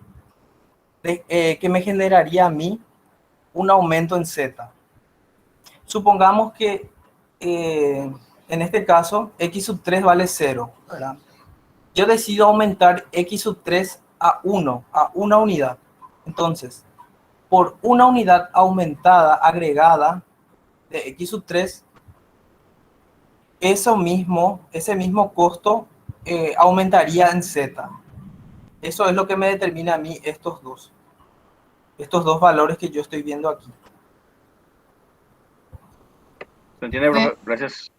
que me generaría a mí un aumento en Z. Supongamos que en este caso x sub 3 vale 0, ¿verdad? Yo decido aumentar x sub 3 a 1, a una unidad. Entonces, por una unidad aumentada, agregada de x sub 3, ese mismo costo aumentaría en Z. Eso es lo que me determina a mí estos dos valores que yo estoy viendo aquí. ¿Se entiende, profe? Gracias.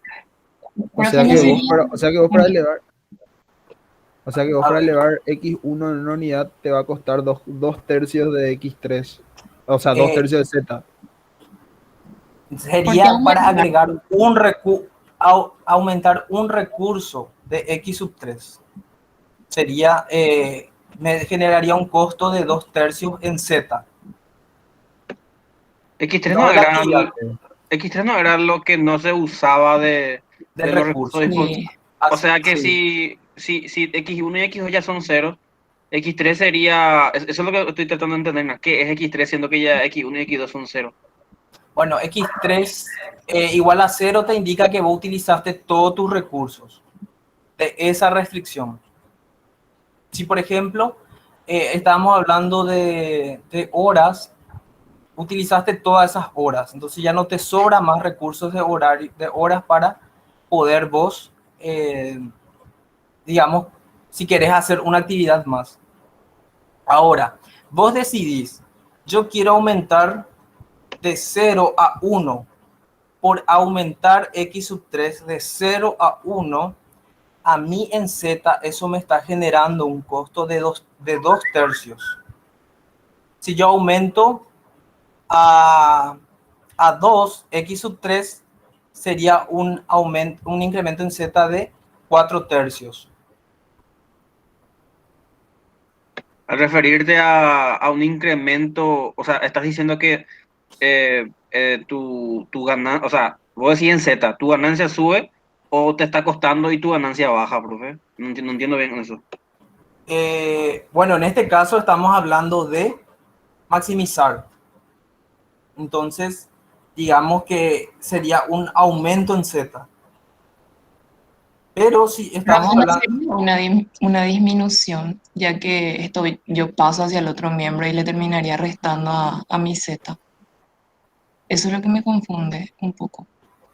O sea que vos para elevar, x1 en una unidad te va a costar 2/3 de x3. O sea, 2/3 de z. Sería para agregar aumentar un recurso de x sub 3 sería, me generaría un costo de 2/3 en z. X3 No no de la era, actividad, X3 no era lo que no se usaba de del los recursos recurso. disponibles. Sí, O sea que Sí. si X1 y X2 ya son ceros, X3 sería, eso es lo que estoy tratando de entender, ¿no? ¿Qué es X3 siendo que ya X1 y X2 son cero? Bueno, x3 igual a 0 te indica que vos utilizaste todos tus recursos de esa restricción. Si, por ejemplo, estábamos hablando de horas, utilizaste todas esas horas, entonces ya no te sobra más recursos de, horario, de horas para poder vos, digamos, si querés hacer una actividad más. Ahora, vos decidís, yo quiero aumentar de 0 a 1, por aumentar x sub 3 de 0 a 1, a mí en z eso me está generando un costo de 2/3. Si yo aumento a 2, x sub 3 sería un incremento en z de 4/3. Al referirte a un incremento, o sea, estás diciendo que tu ganancia, o sea, vos decís en Z, ¿tu ganancia sube o te está costando y tu ganancia baja, profe? No entiendo bien eso. Bueno, en este caso estamos hablando de maximizar. Entonces, digamos que sería un aumento en z. Pero si estamos no hablando... sería una disminución, ya que yo paso hacia el otro miembro y le terminaría restando a mi z. Eso es lo que me confunde un poco.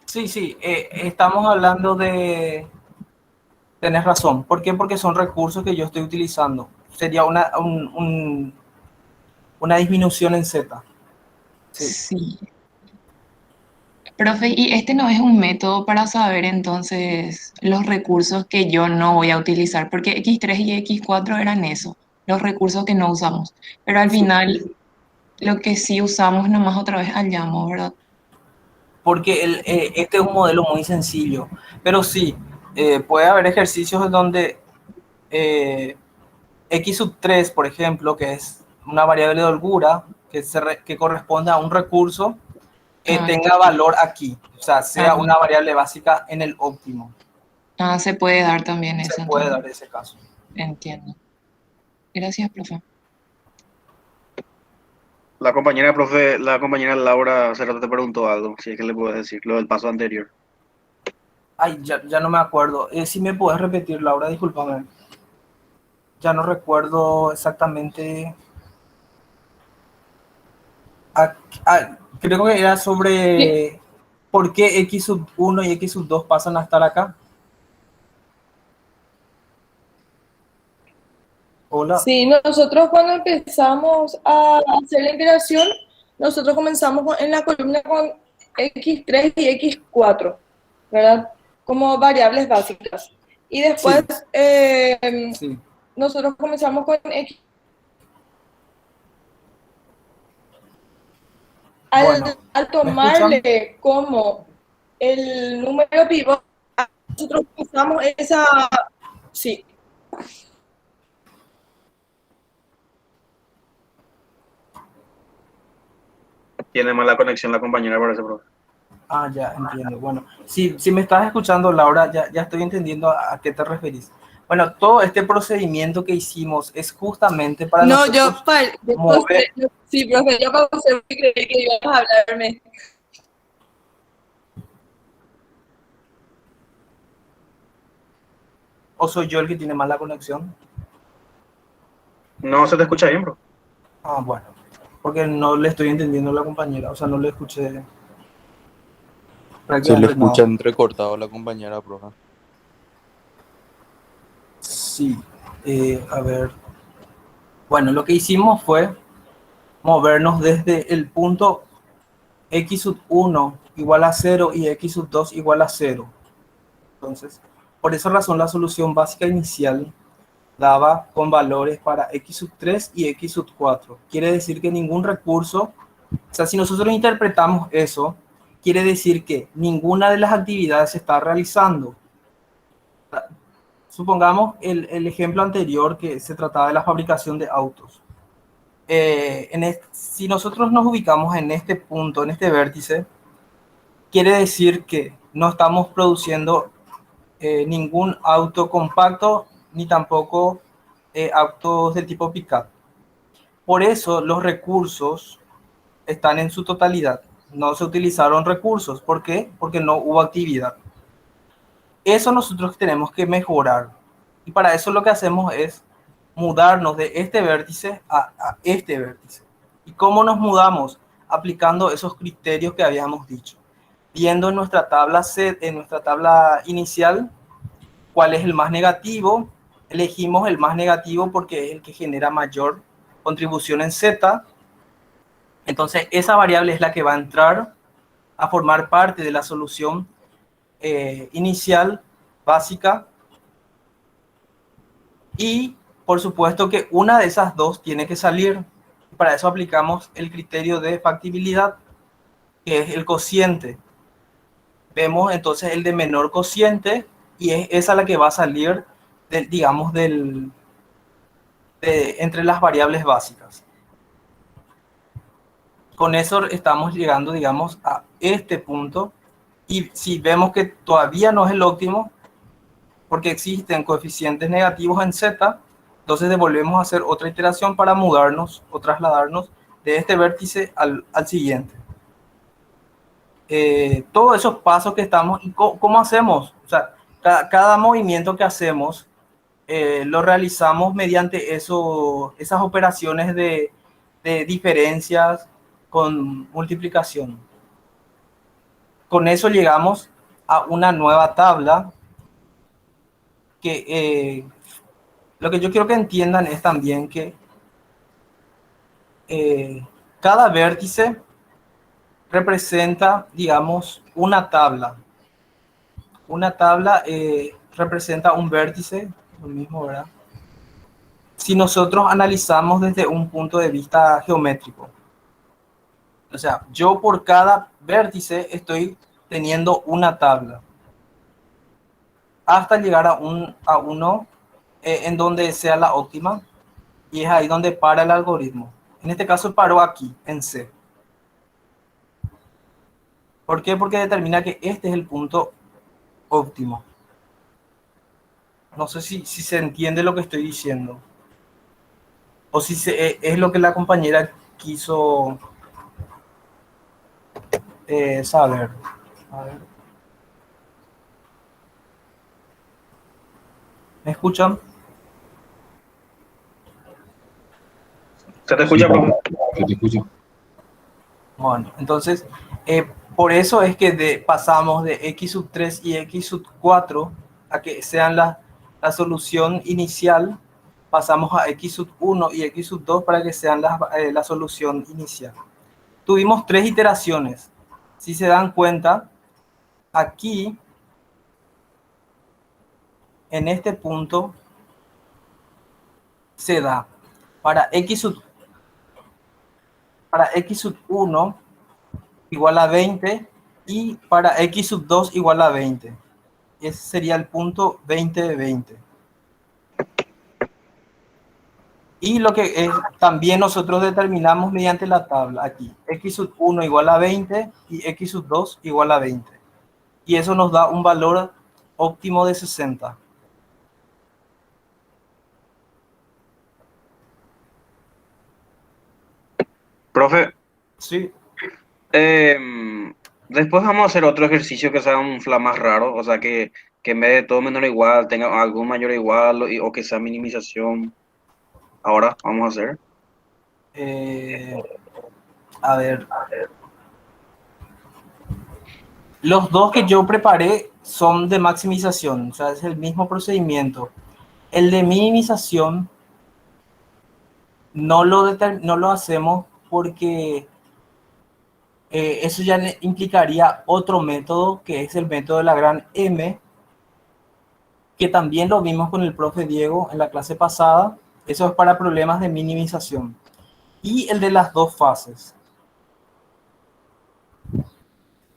Sí, estamos hablando de... Tenés razón. ¿Por qué? Porque son recursos que yo estoy utilizando. Sería una disminución en z. Sí. Sí. Profe, ¿y este no es un método para saber entonces los recursos que yo no voy a utilizar? Porque X3 y X4 eran eso, los recursos que no usamos. Pero al Sí. final lo que sí usamos nomás otra vez hallamos, ¿verdad? Porque este es un modelo muy sencillo. Pero sí, puede haber ejercicios en donde x sub 3, por ejemplo, que es una variable de holgura que corresponde a un recurso, Ah, tenga valor aquí, o sea, sea ah, una variable básica en el óptimo. se puede dar también Se eso, puede entonces. dar ese caso. Entiendo. Gracias, profe. La compañera Laura hace rato te preguntó algo, si es que le puedes decir, lo del paso anterior. Ay, ya no me acuerdo. Si me puedes repetir, Laura, discúlpame. Ya no recuerdo exactamente. Ah, creo que era Sí, sobre por qué x sub 1 y x sub 2 pasan a estar acá. Hola. Sí, nosotros cuando empezamos a hacer la integración, nosotros comenzamos en la columna con x3 y x4, ¿verdad? Como variables básicas. Y después Sí, sí. nosotros comenzamos con x. Bueno, Al ¿me escuchan? tomarle como el número pivot, nosotros usamos esa, sí, Tiene mala conexión la compañera, parece, profe. Ya entiendo. Bueno, si me estás escuchando, Laura, ya estoy entendiendo a qué te referís. Bueno, todo este procedimiento que hicimos es justamente para no, nosotros yo mover. sí, profe, yo pausé porque creí que ibas a hablarme. ¿O soy yo el que tiene mala conexión? No se te escucha bien, bro. Bueno, porque no le estoy entendiendo a la compañera, o sea, no le escuché Se le prácticamente escucha nada. entrecortado a la compañera, profe. Sí, a ver. Bueno, lo que hicimos fue movernos desde el punto x sub 1 igual a 0 y x sub 2 igual a 0. Entonces, por esa razón la solución básica inicial daba con valores para x sub 3 y x sub 4. Quiere decir que ningún recurso, o sea, si nosotros interpretamos eso, quiere decir que ninguna de las actividades se está realizando. Supongamos el ejemplo anterior que se trataba de la fabricación de autos. Si nosotros nos ubicamos en este punto, en este vértice, quiere decir que no estamos produciendo ningún auto compacto ni tampoco autos del tipo pick-up. Por eso los recursos están en su totalidad. No se utilizaron recursos. ¿Por qué? Porque no hubo actividad. Eso nosotros tenemos que mejorar. Y para eso lo que hacemos es mudarnos de este vértice a este vértice. ¿Y cómo nos mudamos? Aplicando esos criterios que habíamos dicho. Viendo en nuestra tabla inicial cuál es el más negativo. Elegimos el más negativo porque es el que genera mayor contribución en Z. Entonces esa variable es la que va a entrar a formar parte de la solución inicial básica. Y por supuesto que una de esas dos tiene que salir. Para eso aplicamos el criterio de factibilidad, que es el cociente. Vemos entonces el de menor cociente y es esa la que va a salir, entre las variables básicas. Con eso estamos llegando, digamos, a este punto. Y si vemos que todavía no es el óptimo, porque existen coeficientes negativos en Z, entonces devolvemos a hacer otra iteración para mudarnos o trasladarnos de este vértice al siguiente. Todos esos pasos que estamos, ¿y cómo hacemos? O sea, cada movimiento que hacemos lo realizamos mediante esas operaciones de diferencias con multiplicación. Con eso llegamos a una nueva tabla que lo que yo quiero que entiendan es también que cada vértice representa, digamos, una tabla. Una tabla representa un vértice, lo mismo, ¿verdad? Si nosotros analizamos desde un punto de vista geométrico. O sea, yo por cada vértice estoy teniendo una tabla. Hasta llegar a uno en donde sea la óptima. Y es ahí donde para el algoritmo. En este caso paró aquí, en C. ¿Por qué? Porque determina que este es el punto óptimo. No sé si se entiende lo que estoy diciendo. O si es lo que la compañera quiso saber. A ver. ¿Me escuchan? ¿Se te escucha, profe? Yo te escucho. Bueno, entonces, por eso es que pasamos de x sub 3 y x sub 4 a que sean la solución inicial, pasamos a x sub 1 y x sub 2 para que sean la solución inicial. Tuvimos 3 iteraciones. Si se dan cuenta, aquí, en este punto, se da para x sub 1 igual a 20 y para x sub 2 igual a 20. Ese sería el punto 20 de 20. Y lo que también nosotros determinamos mediante la tabla aquí. X sub 1 igual a 20 y x sub 2 igual a 20. Y eso nos da un valor óptimo de 60. Profe, Sí. Después vamos a hacer otro ejercicio que sea un fla más raro, o sea que en vez de todo menor o igual tenga algún mayor o igual o que sea minimización. Ahora vamos a hacer. A ver. Los dos que yo preparé son de maximización, o sea, es el mismo procedimiento. El de minimización no lo hacemos porque eso ya implicaría otro método, que es el método de la gran M, que también lo vimos con el profe Diego en la clase pasada. Eso es para problemas de minimización. Y el de las dos fases.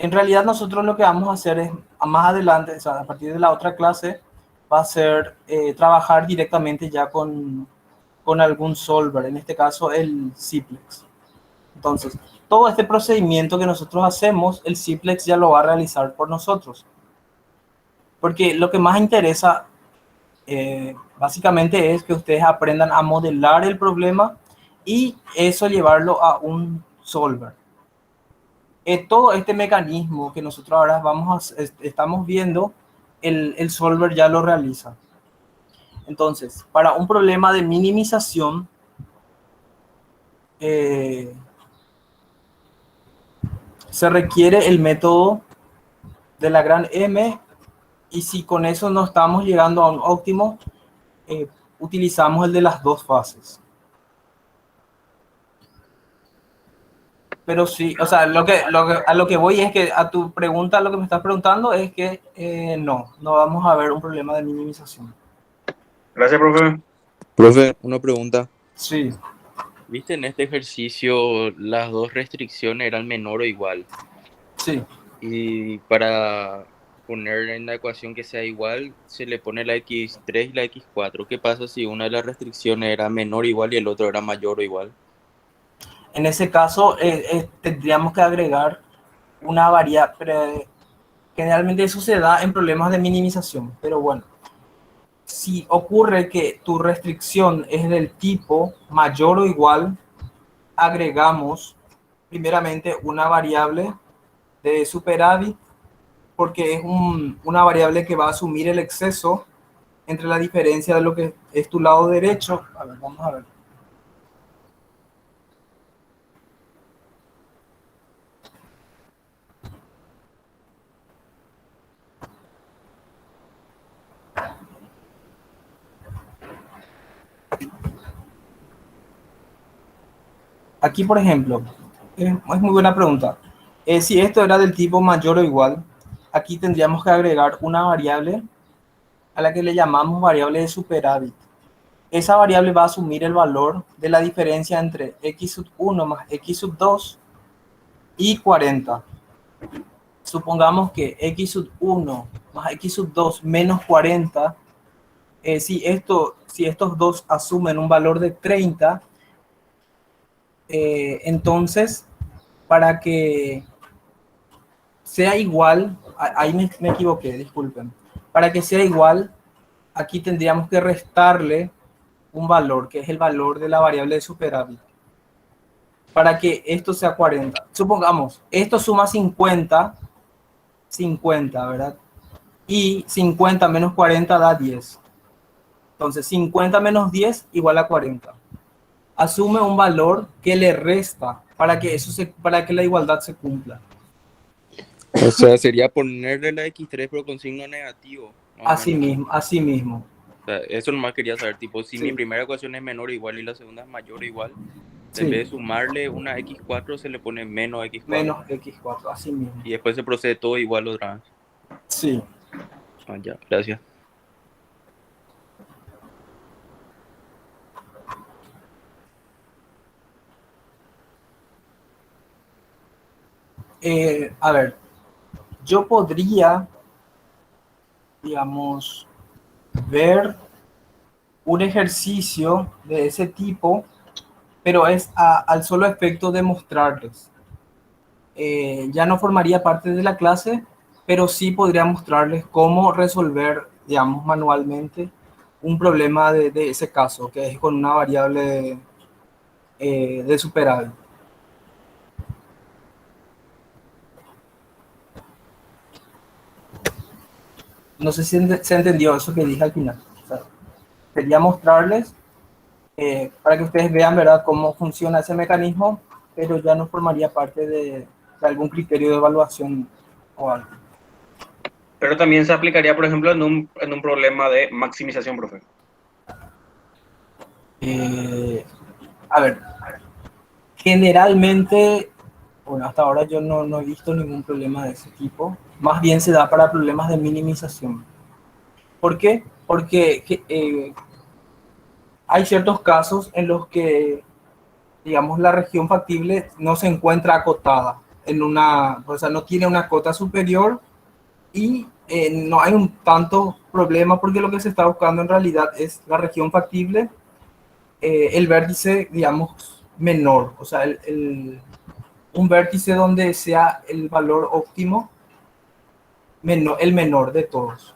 En realidad nosotros lo que vamos a hacer es, más adelante, o sea, a partir de la otra clase, va a ser trabajar directamente ya con algún solver, en este caso el Cplex. Entonces, todo este procedimiento que nosotros hacemos, el Cplex ya lo va a realizar por nosotros. Porque lo que más interesa básicamente es que ustedes aprendan a modelar el problema y eso llevarlo a un solver. Todo este mecanismo que nosotros ahora estamos viendo, el solver ya lo realiza. Entonces, para un problema de minimización, se requiere el método de la gran M, y si con eso no estamos llegando a un óptimo, utilizamos el de las dos fases. Pero sí, o sea, a lo que voy es que a tu pregunta, lo que me estás preguntando es que no vamos a ver un problema de minimización. Gracias, profe. Profe, una pregunta. Sí, ¿Viste en este ejercicio las dos restricciones eran menor o igual? sí. Y para poner en la ecuación que sea igual, se le pone la x3 y la x4. ¿Qué pasa si una de las restricciones era menor o igual y el otro era mayor o igual? En ese caso, tendríamos que agregar una variable, pero generalmente eso se da en problemas de minimización, pero bueno, si ocurre que tu restricción es del tipo mayor o igual, agregamos primeramente una variable de superávit, porque es una variable que va a asumir el exceso entre la diferencia de lo que es tu lado derecho. A ver, vamos a ver. Aquí, por ejemplo, es muy buena pregunta. Si esto era del tipo mayor o igual, aquí tendríamos que agregar una variable a la que le llamamos variable de superávit. Esa variable va a asumir el valor de la diferencia entre x sub 1 más x sub 2 y 40. Supongamos que x sub 1 más x sub 2 menos 40, si estos dos asumen un valor de 30, entonces, para que sea igual, ahí me equivoqué, disculpen. Para que sea igual, aquí tendríamos que restarle un valor, que es el valor de la variable de superávit, para que esto sea 40. Supongamos, esto suma 50, ¿verdad? Y 50 menos 40 da 10. Entonces, 50 menos 10 igual a 40. Asume un valor que le resta para que la igualdad se cumpla. O sea, sería ponerle la x3 pero con signo negativo. Así mismo. O sea, eso nomás quería saber, tipo, si Sí. mi primera ecuación es menor o igual y la segunda es mayor o igual, Sí. en vez de sumarle una x4 se le pone menos x4. Menos x4, así mismo. Y después se procede todo igual otra vez. Sí. Ah, ya, gracias. A ver, yo podría, digamos, ver un ejercicio de ese tipo, pero es al solo efecto de mostrarles. Ya no formaría parte de la clase, pero sí podría mostrarles cómo resolver, digamos, manualmente un problema de ese caso, que es con una variable de superávit. No sé si se entendió eso que dije al final. O sea, quería mostrarles para que ustedes vean, ¿verdad?, cómo funciona ese mecanismo, pero ya no formaría parte de algún criterio de evaluación o algo. Pero también se aplicaría, por ejemplo, en un problema de maximización, profe. A ver, generalmente, bueno, hasta ahora yo no he visto ningún problema de ese tipo. Más bien se da para problemas de minimización. ¿Por qué? Porque hay ciertos casos en los que, digamos, la región factible no se encuentra acotada. o sea, no tiene una cota superior y no hay un tanto problema porque lo que se está buscando en realidad es la región factible, el vértice, digamos, menor, o sea, un vértice donde sea el valor óptimo el menor de todos.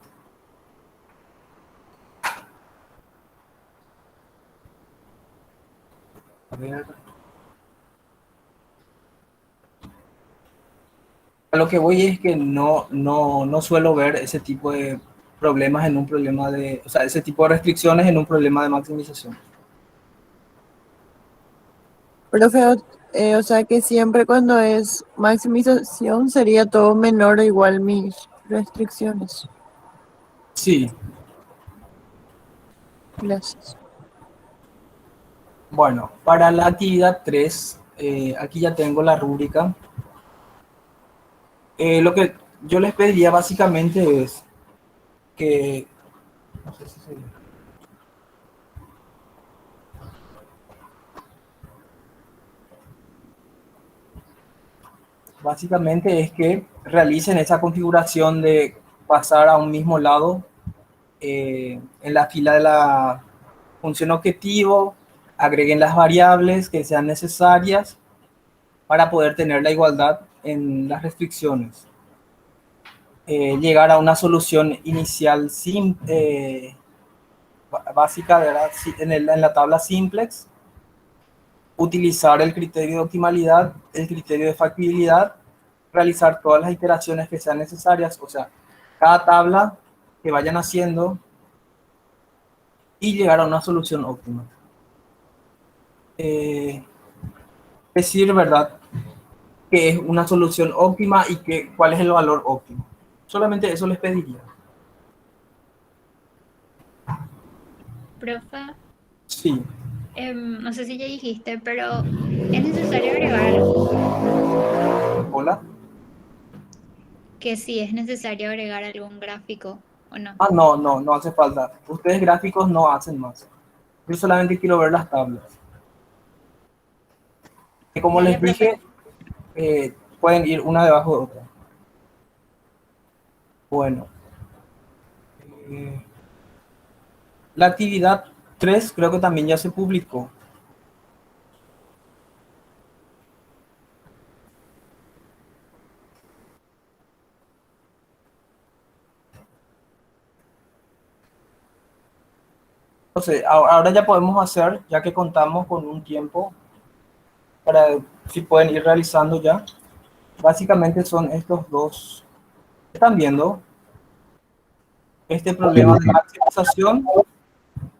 A ver. A lo que voy es que no suelo ver ese tipo de problemas en un problema de, o sea, ese tipo de restricciones en un problema de maximización. Profe, o sea que siempre cuando es maximización sería todo menor o igual mis restricciones. Sí, Gracias. bueno, para la actividad 3, aquí ya tengo la rúbrica. Lo que yo les pediría básicamente es que, no sé si básicamente es que realicen esa configuración de pasar a un mismo lado en la fila de la función objetivo, agreguen las variables que sean necesarias para poder tener la igualdad en las restricciones. Llegar a una solución inicial básica, ¿verdad? En la tabla simplex, utilizar el criterio de optimalidad, el criterio de factibilidad, realizar todas las iteraciones que sean necesarias, o sea, cada tabla que vayan haciendo y llegar a una solución óptima. Decir, ¿verdad?, que es una solución óptima y cuál es el valor óptimo. Solamente eso les pediría. Profe, Sí. no sé si ya dijiste, pero ¿es necesario agregar algún, Hola. que sí es necesario agregar algún gráfico o no? Ah, no hace falta. Ustedes gráficos no hacen más. Yo solamente quiero ver las tablas. Y como Dale, les profe. dije, pueden ir una debajo de otra. Bueno. eh, la actividad 3 creo que también ya se publicó. Entonces, ahora ya podemos hacer, ya que contamos con un tiempo, para si pueden ir realizando ya. Básicamente son estos dos. ¿Están viendo? Este problema de maximización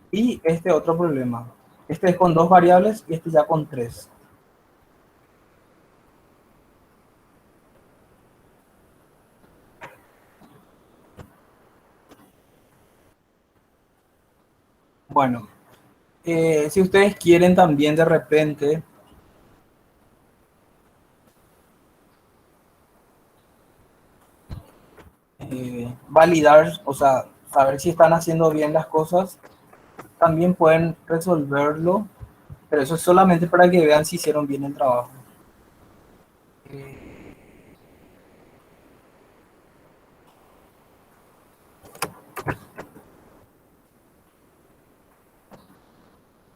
y este otro problema. Este es con dos variables y este ya con tres. Bueno, si ustedes quieren también de repente validar, o sea, saber si están haciendo bien las cosas, también pueden resolverlo, pero eso es solamente para que vean si hicieron bien el trabajo.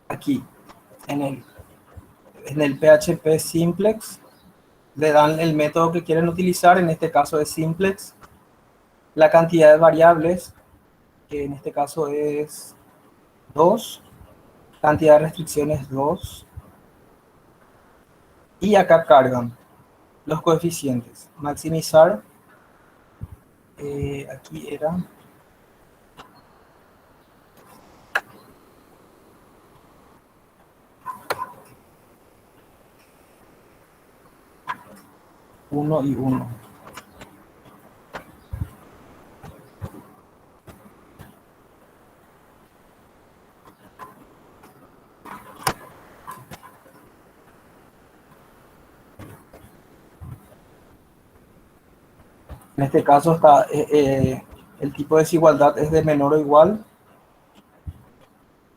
Aquí, en el PHP Simplex, le dan el método que quieren utilizar, en este caso es Simplex, la cantidad de variables, que en este caso es 2, cantidad de restricciones 2, y acá cargan los coeficientes. Maximizar, aquí era uno y 1. En este caso está el tipo de desigualdad es de menor o igual.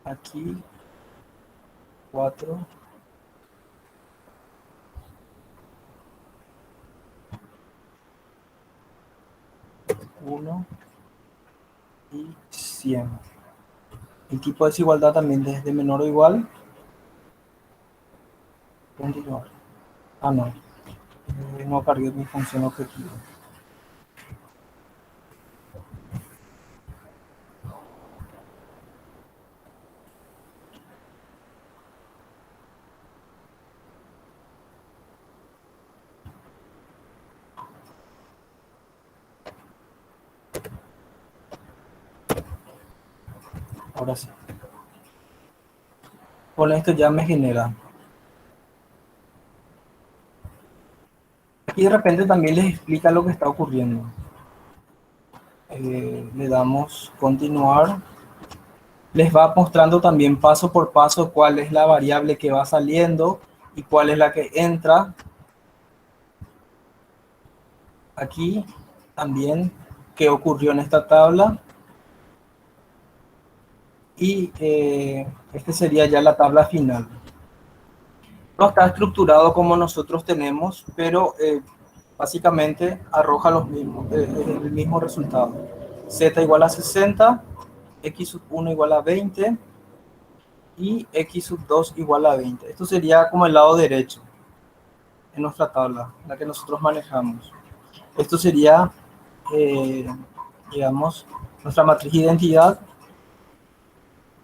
Aquí 4. 1 y 100. El tipo de desigualdad también desde menor o igual. Continuar. Ah, no. No cargué mi función objetivo. Ahora sí. Con esto ya me genera. Y de repente también les explica lo que está ocurriendo. Le damos continuar. Les va mostrando también paso por paso cuál es la variable que va saliendo y cuál es la que entra. Aquí también qué ocurrió en esta tabla. Y este sería ya la tabla final. No está estructurado como nosotros tenemos, pero básicamente arroja el mismo resultado. Z igual a 60, X sub 1 igual a 20 y X sub 2 igual a 20. Esto sería como el lado derecho en nuestra tabla, la que nosotros manejamos. Esto sería, digamos, nuestra matriz de identidad.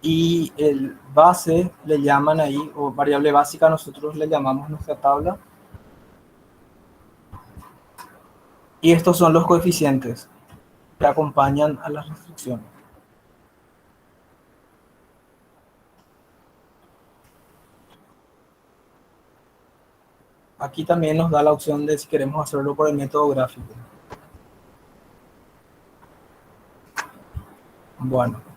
Y el base le llaman ahí, o variable básica nosotros le llamamos nuestra tabla. Y estos son los coeficientes que acompañan a las restricciones. Aquí también nos da la opción de si queremos hacerlo por el método gráfico. Bueno.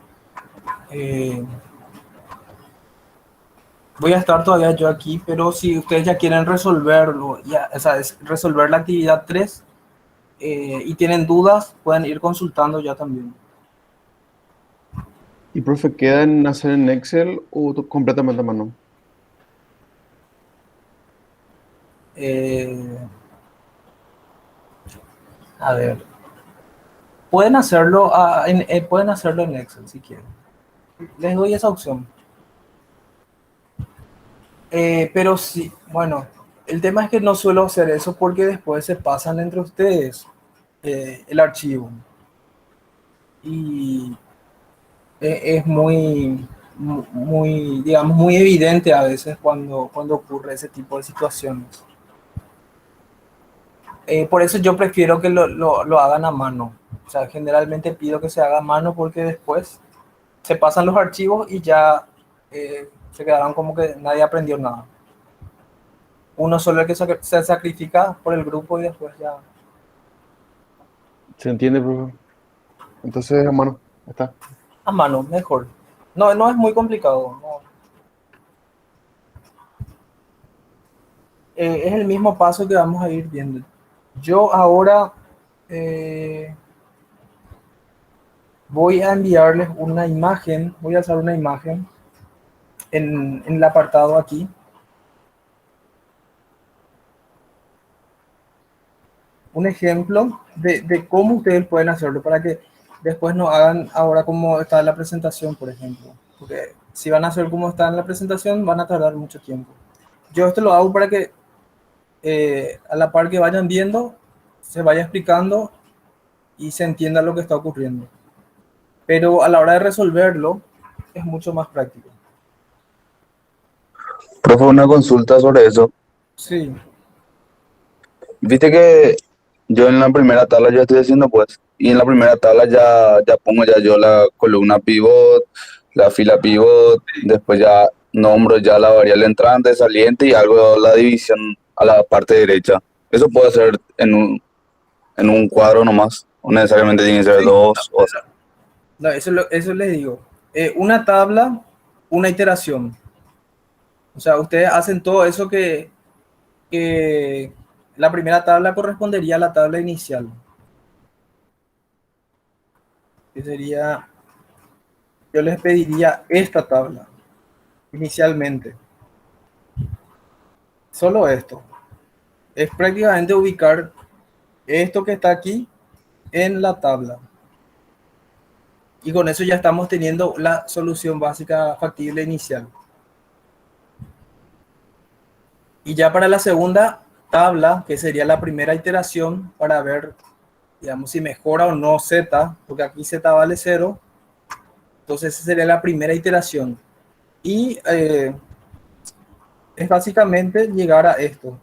Voy a estar todavía yo aquí, pero si ustedes ya quieren resolverlo, o sea, resolver la actividad 3 y tienen dudas, pueden ir consultando ya también. ¿Y profe, queda en hacer en Excel o completamente a mano? A ver, pueden hacerlo en Excel si quieren. Les doy esa opción. Pero sí, bueno, el tema es que no suelo hacer eso porque después se pasan entre ustedes el archivo. Y es digamos, muy evidente a veces cuando ocurre ese tipo de situaciones. Por eso yo prefiero que lo hagan a mano. O sea, generalmente pido que se haga a mano porque después se pasan los archivos y ya se quedaron como que nadie aprendió nada. Uno solo el que se sacrifica por el grupo y después ya. ¿Se entiende, profe? Entonces a mano, ya está. A mano, mejor. No, no es muy complicado. No. Es el mismo paso que vamos a ir viendo. Yo ahora voy a enviarles una imagen, voy a hacer una imagen en el apartado aquí. Un ejemplo de cómo ustedes pueden hacerlo para que después no hagan ahora como está en la presentación, por ejemplo. Porque si van a hacer como está en la presentación, van a tardar mucho tiempo. Yo esto lo hago para que a la par que vayan viendo, se vaya explicando y se entienda lo que está ocurriendo. Pero a la hora de resolverlo, es mucho más práctico. Profe, una consulta sobre eso. Sí. Viste que yo en la primera tabla yo estoy haciendo pues, y en la primera tabla ya pongo ya yo la columna pivot, la fila pivot, después ya nombro ya la variable entrante, saliente y hago la división a la parte derecha. Eso puedo hacer en un cuadro nomás, o necesariamente tiene que ser dos o sea. No, eso les digo. Una tabla, una iteración. O sea, ustedes hacen todo eso que la primera tabla correspondería a la tabla inicial. Que sería, yo les pediría esta tabla inicialmente. Solo esto. Es prácticamente ubicar esto que está aquí en la tabla. Y con eso ya estamos teniendo la solución básica factible inicial. Y ya para la segunda tabla, que sería la primera iteración, para ver, digamos, si mejora o no z, porque aquí z vale 0, entonces esa sería la primera iteración. Y es básicamente llegar a esto.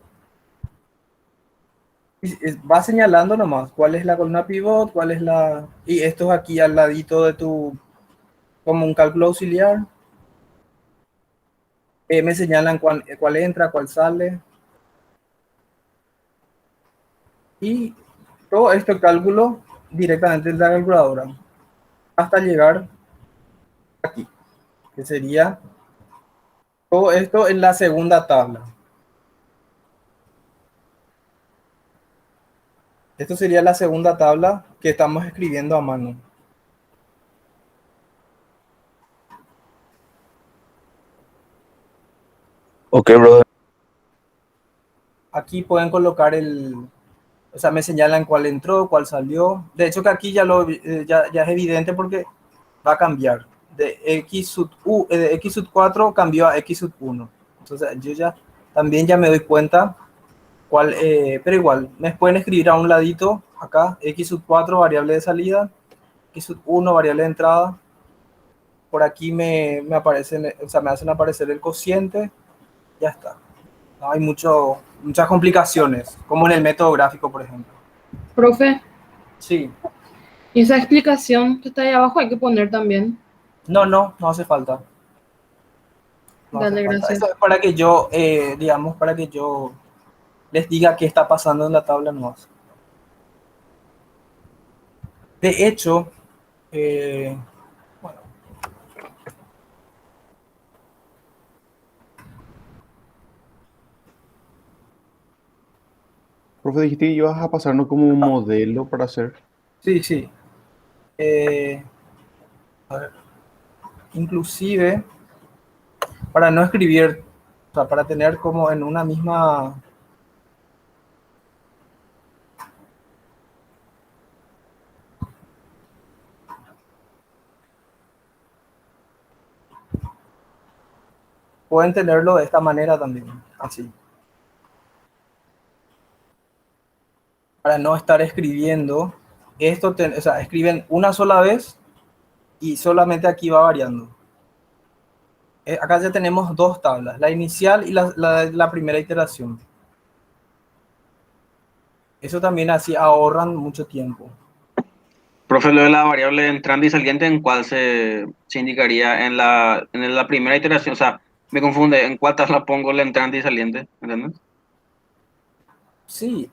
Va señalando nomás cuál es la columna pivot, cuál es la... Y esto es aquí al ladito de tu... como un cálculo auxiliar. Me señalan cuál entra, cuál sale. Y todo este cálculo directamente en la calculadora hasta llegar aquí, que sería todo esto en la segunda tabla. Esto sería la segunda tabla que estamos escribiendo a mano. Ok, brother. Aquí pueden colocar o sea, me señalan cuál entró, cuál salió. De hecho que aquí ya es evidente porque va a cambiar. De X sub 4 cambió a X sub 1. Entonces yo también ya me doy cuenta cuál, pero igual, me pueden escribir a un ladito acá, X sub 4 variable de salida, X sub 1 variable de entrada. Por aquí me aparecen, o sea, me hacen aparecer el cociente. Ya está. No hay muchas complicaciones, como en el método gráfico, por ejemplo. Profe, Sí. y esa explicación que está ahí abajo hay que poner también. No hace falta. No hace Dale, falta. gracias. Eso es para que yo, digamos, para que yo les diga qué está pasando en la tabla nomás. De hecho, bueno, Profe, dijiste que ibas a pasarnos como un modelo para hacer. sí. A ver, inclusive, para no escribir, o sea, para tener como en una misma... Pueden tenerlo de esta manera también, así. Para no estar escribiendo esto, o sea, escriben una sola vez y solamente aquí va variando. Acá ya tenemos dos tablas, la inicial y la primera iteración. Eso también así ahorran mucho tiempo. Profe, lo de la variable entrante y saliente, ¿en cuál se indicaría? En la primera iteración, o sea, me confunde, ¿en cuál tabla pongo la entrante y saliente? ¿Entiendes? Sí,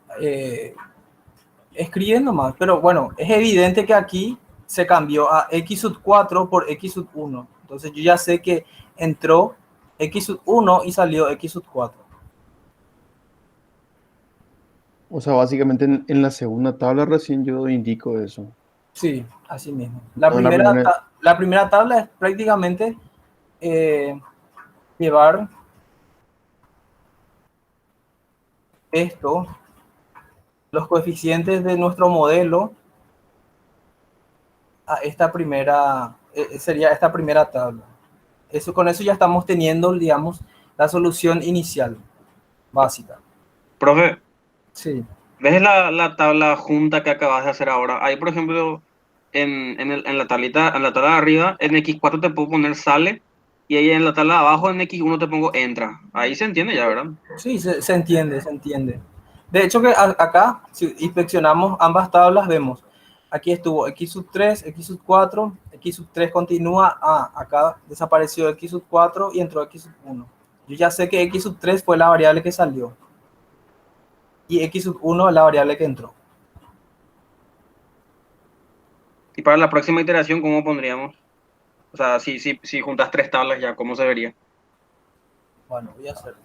escribiendo más, pero bueno, es evidente que aquí se cambió a X sub 4 por X sub 1. Entonces yo ya sé que entró X sub 1 y salió X sub 4. O sea, básicamente en la segunda tabla recién yo indico eso. Sí, así mismo. No en la primera. La primera tabla es prácticamente eh, llevar esto, los coeficientes de nuestro modelo, a esta primera, sería esta primera tabla. Con eso ya estamos teniendo, digamos, la solución inicial, básica. Profe, Sí, ¿ves la tabla junta que acabas de hacer ahora? Ahí, por ejemplo, en la tablita, en la tabla de arriba, en X4 te puedo poner sale, y ahí en la tabla de abajo, en X1 te pongo entra. Ahí se entiende ya, ¿verdad? sí, se entiende, se entiende. De hecho que acá, si inspeccionamos ambas tablas, vemos, aquí estuvo X sub 3, X sub 4, X sub 3 continúa, acá desapareció X sub 4 y entró X sub 1. Yo ya sé que X sub 3 fue la variable que salió y X sub 1 es la variable que entró. Y para la próxima iteración, ¿cómo pondríamos? O sea, si juntas tres tablas ya, ¿cómo se vería? Bueno, voy a hacer.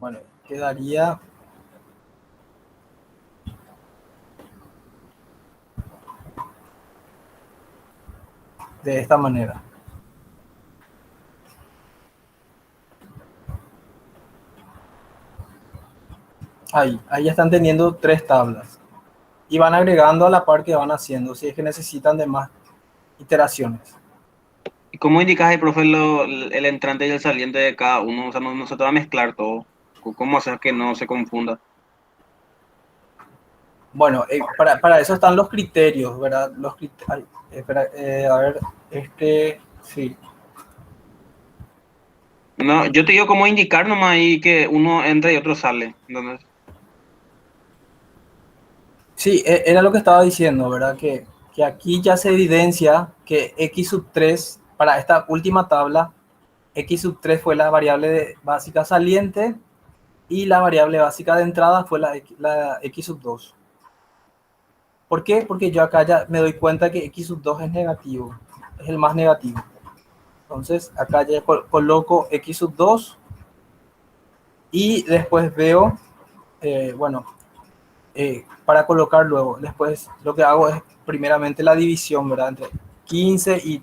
Bueno, quedaría de esta manera. Ahí ya están teniendo 3 tablas. Y van agregando a la par que van haciendo, si es que necesitan de más iteraciones. ¿Y cómo indicas ahí, profe, el entrante y el saliente de cada uno? O sea, no se te va a mezclar todo. ¿Cómo hacer que no se confunda? Bueno, para eso están los criterios, ¿verdad? Espera, a ver, sí. No, yo te digo cómo indicar nomás ahí que uno entra y otro sale. Entonces, Sí, era lo que estaba diciendo, ¿verdad? Que aquí ya se evidencia que x sub 3, para esta última tabla, x sub 3 fue la variable básica saliente y la variable básica de entrada fue la x sub 2. ¿Por qué? Porque yo acá ya me doy cuenta que x sub 2 es negativo, es el más negativo. Entonces acá ya coloco x sub 2 y después veo, bueno, para colocar luego, después lo que hago es primeramente la división, ¿verdad? Entre 15 y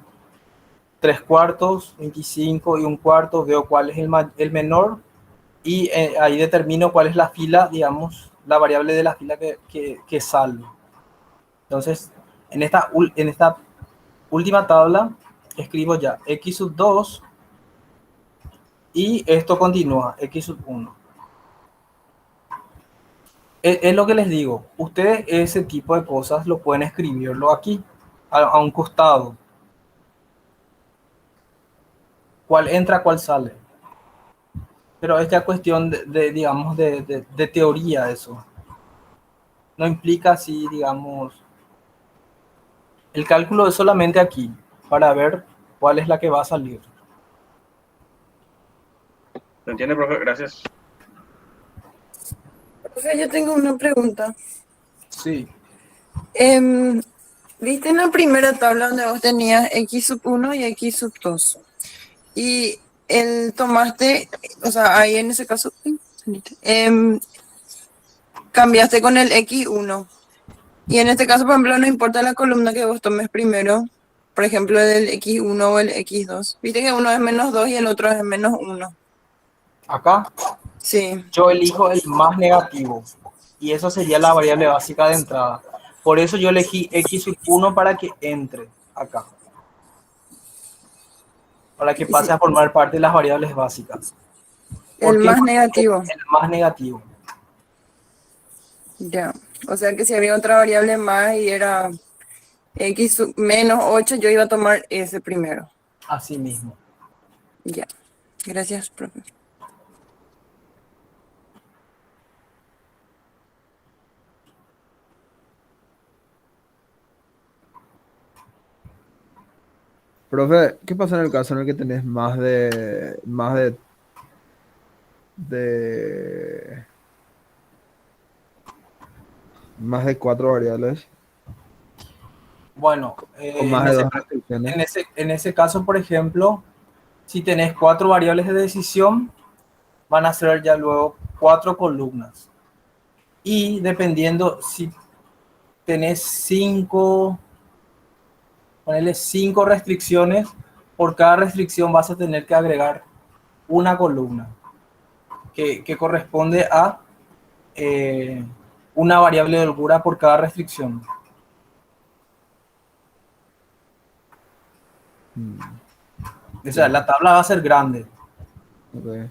3 cuartos, 25 y 1/4, veo cuál es el menor y ahí determino cuál es la fila, digamos, la variable de la fila que salvo. Entonces, en esta última tabla, escribo ya x sub 2 y esto continúa, x sub 1. Es lo que les digo, ustedes ese tipo de cosas lo pueden escribirlo aquí, a un costado. ¿Cuál entra, cuál sale? Pero es ya cuestión digamos, de teoría eso. No implica así, digamos, el cálculo es solamente aquí, para ver cuál es la que va a salir. ¿se entiende, profe? Gracias. Profe, yo tengo una pregunta. Sí. Viste en la primera tabla donde vos tenías x sub 1 y x sub 2. Y tomaste, o sea, ahí en ese caso, cambiaste con el x1. Y en este caso, por ejemplo, no importa la columna que vos tomes primero, por ejemplo, del x1 o el x2. Viste que uno es -2 y el otro es -1. Acá Sí. yo elijo el más negativo y eso sería la variable básica de entrada. Por eso yo elegí x sub 1 para que entre acá, para que pase a formar parte de las variables básicas. El más negativo. El más negativo. Ya. O sea que si había otra variable más y era x sub -8, yo iba a tomar ese primero. Así mismo. Ya. Gracias, profe. Profe, ¿qué pasa en el caso en el que tenés de más de 4 variables? Bueno, O más de 2 restricciones. en ese caso, por ejemplo, si tenés 4 variables de decisión, van a ser ya luego 4 columnas. Y dependiendo si tenés 5, ponerle 5 restricciones, por cada restricción vas a tener que agregar una columna que corresponde a una variable de holgura por cada restricción. O sea, la tabla va a ser grande. Okay.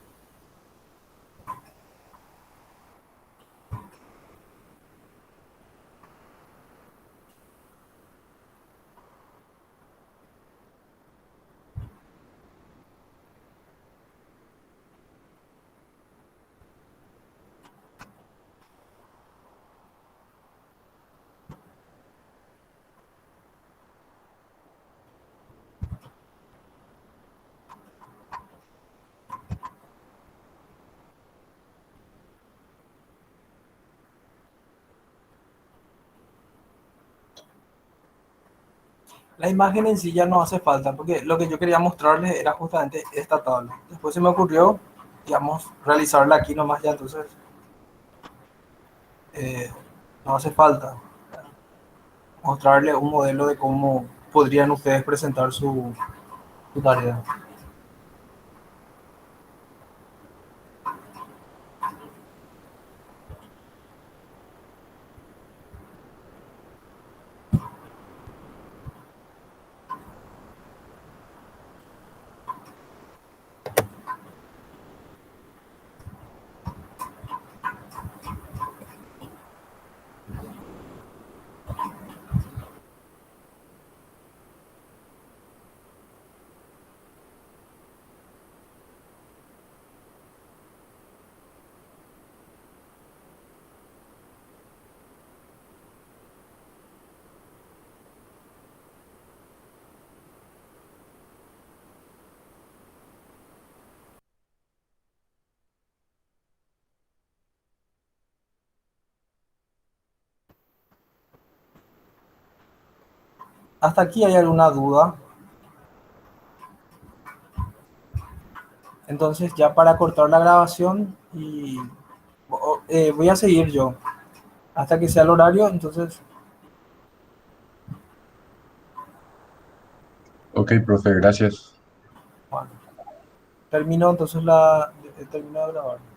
La imagen en sí ya no hace falta, porque lo que yo quería mostrarles era justamente esta tabla. Después se me ocurrió digamos, realizarla aquí nomás ya, entonces no hace falta mostrarle un modelo de cómo podrían ustedes presentar su tarea. ¿Hasta aquí hay alguna duda? Entonces ya para cortar la grabación y voy a seguir yo hasta que sea el horario, entonces Ok, profe, gracias. bueno, termino de grabar.